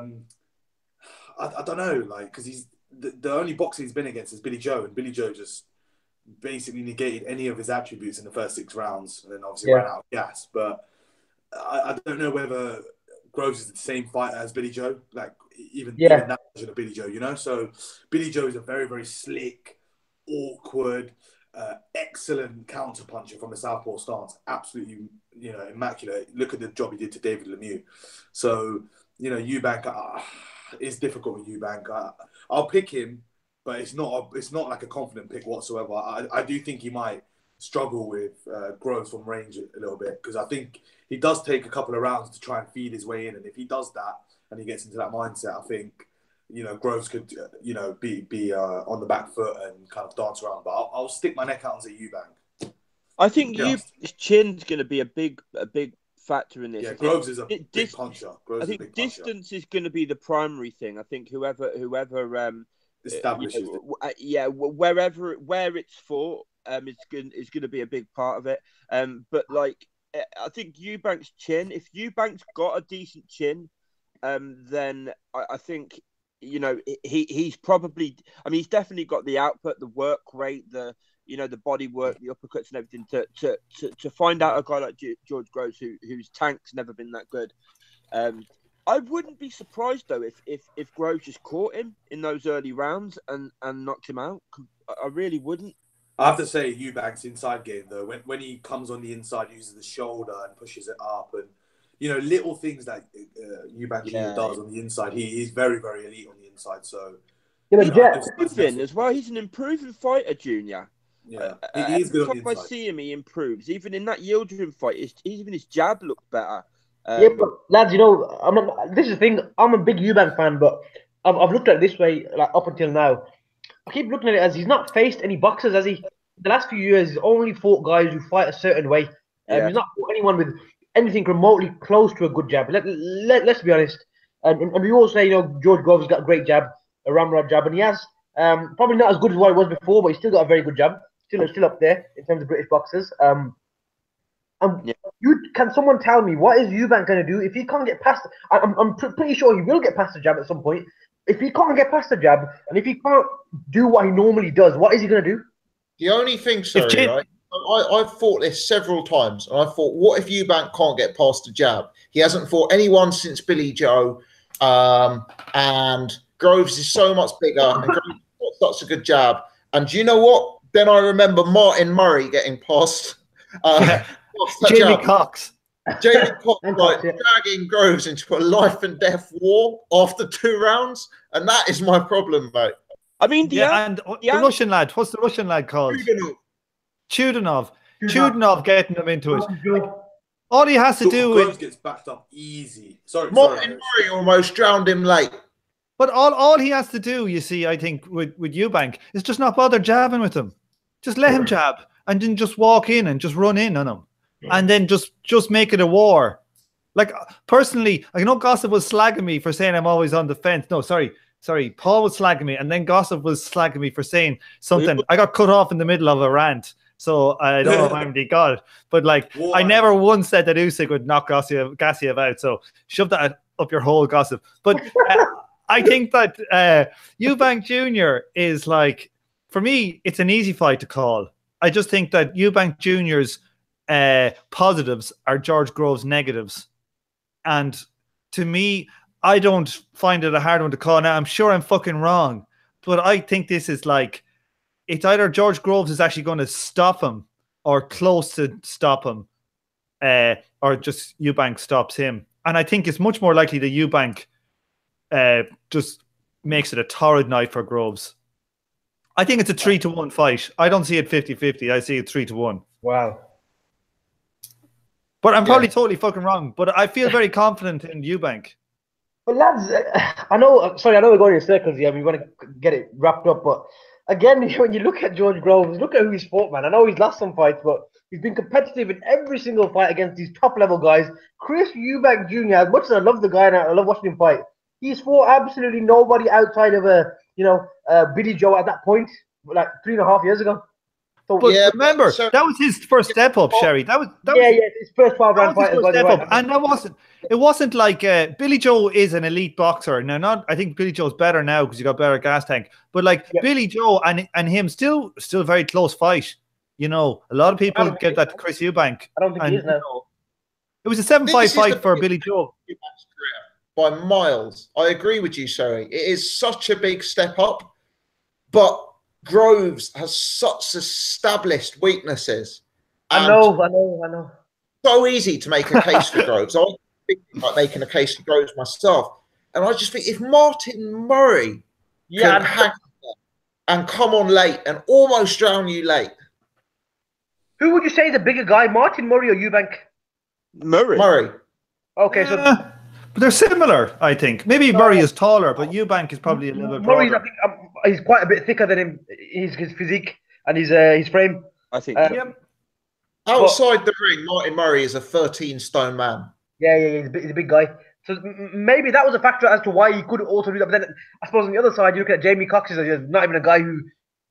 don't know, like, because he's the only boxer he's been against is Billy Joe, and Billy Joe just basically negated any of his attributes in the first 6 rounds, and then obviously ran out of gas. But I don't know whether Groves is the same fighter as Billy Joe, like even that version of Billy Joe, you know. So Billy Joe is a very, very slick, awkward, excellent counter puncher from the southpaw stance. Absolutely, immaculate. Look at the job he did to David Lemieux. So Eubank. It's difficult with Eubank. I'll pick him, but it's not like a confident pick whatsoever. I do think he might struggle with Groves from range a little bit, because I think he does take a couple of rounds to try and feed his way in, and if he does that and he gets into that mindset, I think Groves could be on the back foot and kind of dance around. But I'll stick my neck out and say Eubank. I think Eubank's chin's going to be a big factor in this. Yeah, Groves is a big puncher. I think distance is going to be the primary thing. I think whoever establishes where it's fought is going to be a big part of it. But like, I think Eubank's chin. If Eubank's got a decent chin, then I think he's probably. I mean, he's definitely got the output, the work rate, the body work, the uppercuts and everything to find out a guy like George Groves whose tank's never been that good. I wouldn't be surprised though if Groves just caught him in those early rounds and knocked him out. I really wouldn't. I have to say Eubank's inside game though, when he comes on the inside, uses the shoulder and pushes it up, and little things that Eubank does on the inside. He's very, very elite on the inside. So but improving as well. He's an improving fighter, Junior. Yeah, he's good on the inside. I see him, he improves. Even in that Yildirim fight, even his jab looked better. But lads, this is the thing. I'm a big Eubank fan, but I've looked at it this way, like up until now. I keep looking at it as he's not faced any boxers, has he? The last few years, he's only fought guys who fight a certain way. He's not fought anyone with anything remotely close to a good jab. Let's be honest. And we all say, George Groves has got a great jab, a ramrod jab, and he has probably not as good as what he was before, but he's still got a very good jab. Still up there in terms of British boxers. Can someone tell me what is Eubank going to do if he can't get past? I'm pretty sure he will get past the jab at some point. If he can't get past the jab, and if he can't do what he normally does, what is he going to do? The only thing, right? I've fought this several times, and I thought, what if Eubank can't get past the jab? He hasn't fought anyone since Billy Joe, and Groves is so much bigger, and Groves has got such a good jab. And do you know what? Then I remember Martin Murray getting past Jamie Cox. Jamie Cox And like Cox, yeah. dragging Groves into a life and death war after 2 rounds, and that is my problem, mate. I mean, The Russian lad. What's the Russian lad called? Chudinov. Chudinov getting them into it. All he has to do Groves gets backed up easy. Martin Murray almost drowned him late. But all he has to do, you see, I think, with Eubank is just not bother jabbing with him. Just let him jab and then just walk in and just run in on him. And then just make it a war. Like, personally, I know Gassiev was slagging me for saying I'm always on the fence. No, sorry. Paul was slagging me, and then Gassiev was slagging me for saying something. I got cut off in the middle of a rant. So I don't know if I'm the god. But, like, I never once said that Usyk would knock Gassiev out. So shove that up your hole, Gassiev. But I think that Eubank Jr. is, like, for me, it's an easy fight to call. I just think that Eubank Jr.'s positives are George Groves' negatives. And to me, I don't find it a hard one to call. Now, I'm sure I'm fucking wrong, but I think this is like, it's either George Groves is actually going to stop him or close to stop him, or just Eubank stops him. And I think it's much more likely that Eubank just makes it a torrid night for Groves. I think it's a 3-1 fight. I don't see it 50-50. I see it 3-1. Wow. But I'm probably totally fucking wrong. But I feel very confident in Eubank. But lads, I know we're going in circles here. We want to get it wrapped up, but again, when you look at George Groves, look at who he's fought, man. I know he's lost some fights, but he's been competitive in every single fight against these top-level guys. Chris Eubank Jr., as much as I love the guy and I love watching him fight, he's fought absolutely nobody outside of Billy Joe at that point, like 3.5 years ago. So, but remember, that was his first step up, Sherry. That was his first 12-round fight. And it wasn't like Billy Joe is an elite boxer. Now, I think Billy Joe's better now because he got better gas tank. But like Billy Joe and him still a very close fight. You know, a lot of people give that to Chris Eubank. I don't think he is now. It was a 7-5 fight for Billy Joe. By miles. I agree with you, Sherry. It is such a big step up, but Groves has such established weaknesses. I know. So easy to make a case for Groves. I think about making a case for Groves myself. And I just think if Martin Murray can hang and come on late and almost drown you late. Who would you say is a bigger guy, Martin Murray or Eubank? Murray. Okay, so... But they're similar, I think. Maybe Murray is taller, but Eubank is probably a little bit broader. Murray's, I think, he's quite a bit thicker than him. His physique and his frame. I think. Outside the ring, Martin Murray is a 13-stone man. Yeah, he's a big guy. So maybe that was a factor as to why he could also do that. But then I suppose on the other side, you look at Jamie Cox, he's not even a guy who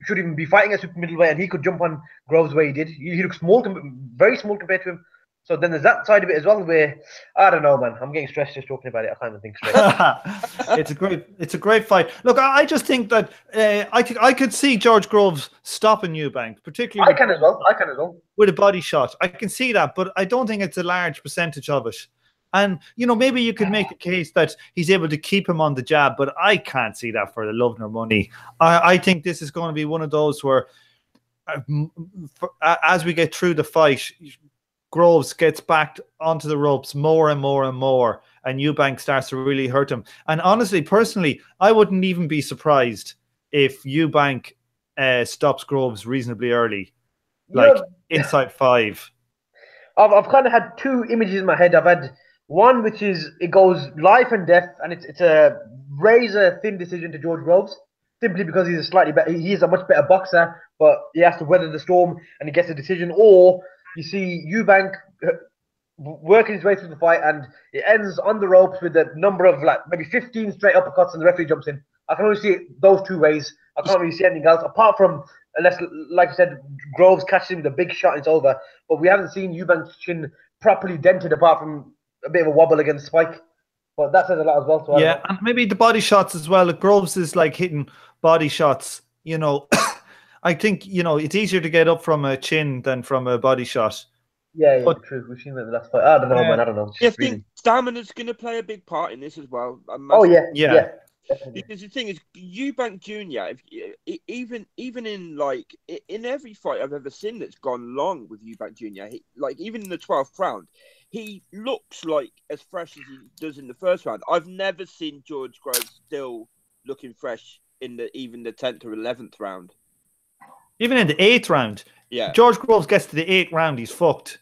should even be fighting a super middleweight, and he could jump on Groves the way he did. He looks small, very small compared to him. So then there's that side of it as well, where I don't know, man. I'm getting stressed just talking about it. I can't even think straight. It's a great fight. Look, I just think that I could see George Groves stopping Eubank, particularly. I can as well. With a body shot, I can see that, but I don't think it's a large percentage of it. And maybe you could make the case that he's able to keep him on the jab, but I can't see that for the love nor money. I think this is going to be one of those where, as we get through the fight, Groves gets backed onto the ropes more and more and more, and Eubank starts to really hurt him. And honestly, personally, I wouldn't even be surprised if Eubank stops Groves reasonably early, like inside 5. I've kind of had 2 images in my head. I've had one which is it goes life and death, and it's a razor thin decision to George Groves, simply because he's a much better boxer, but he has to weather the storm and he gets a decision. Or you see Eubank working his way through the fight, and it ends on the ropes with a number of maybe 15 straight uppercuts, and the referee jumps in. I can only see it those 2 ways. I can't really see anything else apart from, unless, like I said, Groves catches him with a big shot and it's over. But we haven't seen Eubank's chin properly dented apart from a bit of a wobble against Spike. But that says a lot as well. So yeah, and maybe the body shots as well. Groves is like hitting body shots, I think, it's easier to get up from a chin than from a body shot. Yeah, true. We've seen that in the last fight. I don't know, man. I don't know. I think stamina's going to play a big part in this as well. Oh, yeah. Because the thing is, Eubank Jr. Even in like in every fight I've ever seen that's gone long with Eubank Jr. Like even in the 12th round, he looks like as fresh as he does in the first round. I've never seen George Groves still looking fresh in even the 10th or 11th round. Even in the 8th round, yeah. George Groves gets to the 8th round, he's fucked.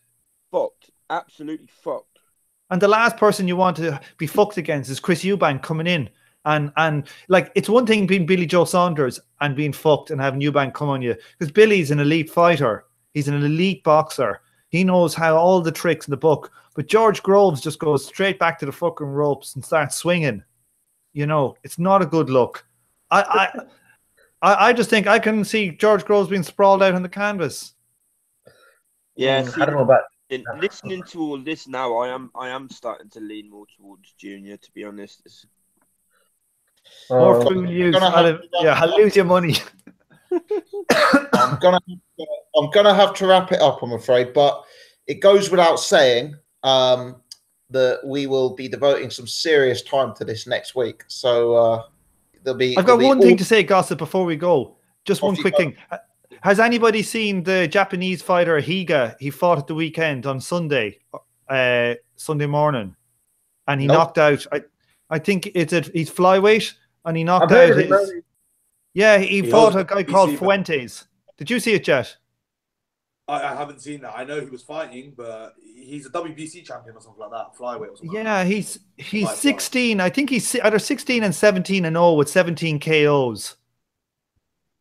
Fucked, absolutely fucked. And the last person you want to be fucked against is Chris Eubank coming in. And like, it's one thing being Billy Joe Saunders and being fucked and having Eubank come on you. Because Billy's an elite fighter. He's an elite boxer. He knows how all the tricks in the book. But George Groves just goes straight back to the fucking ropes and starts swinging. You know, it's not a good look. I just think I can see George Groves being sprawled out on the canvas. Yeah, I don't know about. Listening to all this now, I am starting to lean more towards Junior. To be honest, more fool use. I'll lose your money. I'm gonna have to wrap it up, I'm afraid, but it goes without saying that we will be devoting some serious time to this next week. So I've got one thing to say, Gossip, before we go. Just one quick thing. Has anybody seen the Japanese fighter Higa? He fought at the weekend on Sunday morning, and he knocked out. I think he's flyweight, and he knocked out his. Yeah, he fought a guy called Fuentes. Did you see it, Jet? I haven't seen that. I know he was fighting, but he's a WBC champion or something like that, flyweight or something. Yeah, like he's 16. I think he's either 16 and 17-0 with 17 KOs.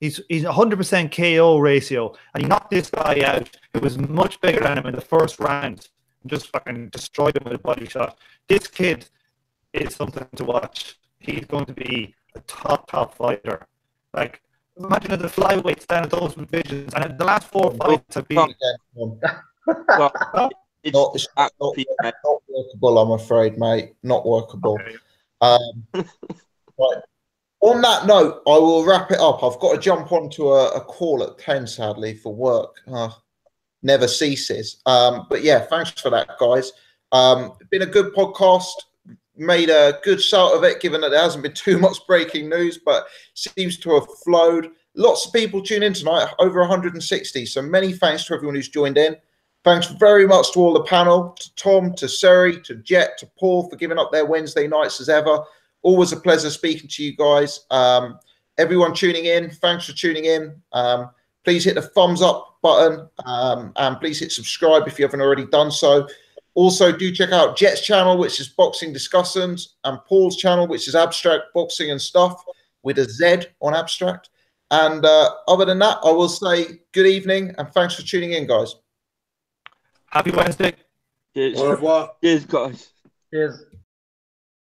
He's 100% KO ratio, and he knocked this guy out. It was much bigger than him in the first round. Just fucking destroyed him with a body shot. This kid is something to watch. He's going to be a top fighter. Like, imagine the flyweights down at those divisions, and the last 4 fights have been. It's not workable, I'm afraid, mate. Not workable. Okay. Right. On that note, I will wrap it up. I've got to jump onto a call at 10, sadly, for work. Never ceases. But yeah, thanks for that, guys. Been a good podcast. Made a good start of it, given that there hasn't been too much breaking news, but seems to have flowed. Lots of people tune in tonight, over 160. So many thanks to everyone who's joined in. Thanks very much to all the panel, to Tom, to Suri, to Jet, to Paul for giving up their Wednesday nights as ever. Always a pleasure speaking to you guys. Everyone tuning in, thanks for tuning in. Please hit the thumbs up button and please hit subscribe if you haven't already done so. Also, do check out Jet's channel, which is Boxing Discussions, and Paul's channel, which is Abstract Boxing and Stuff, with a Z on Abstract. And other than that, I will say good evening and thanks for tuning in, guys. Happy Wednesday. Cheers. Au revoir. Cheers, guys. Cheers.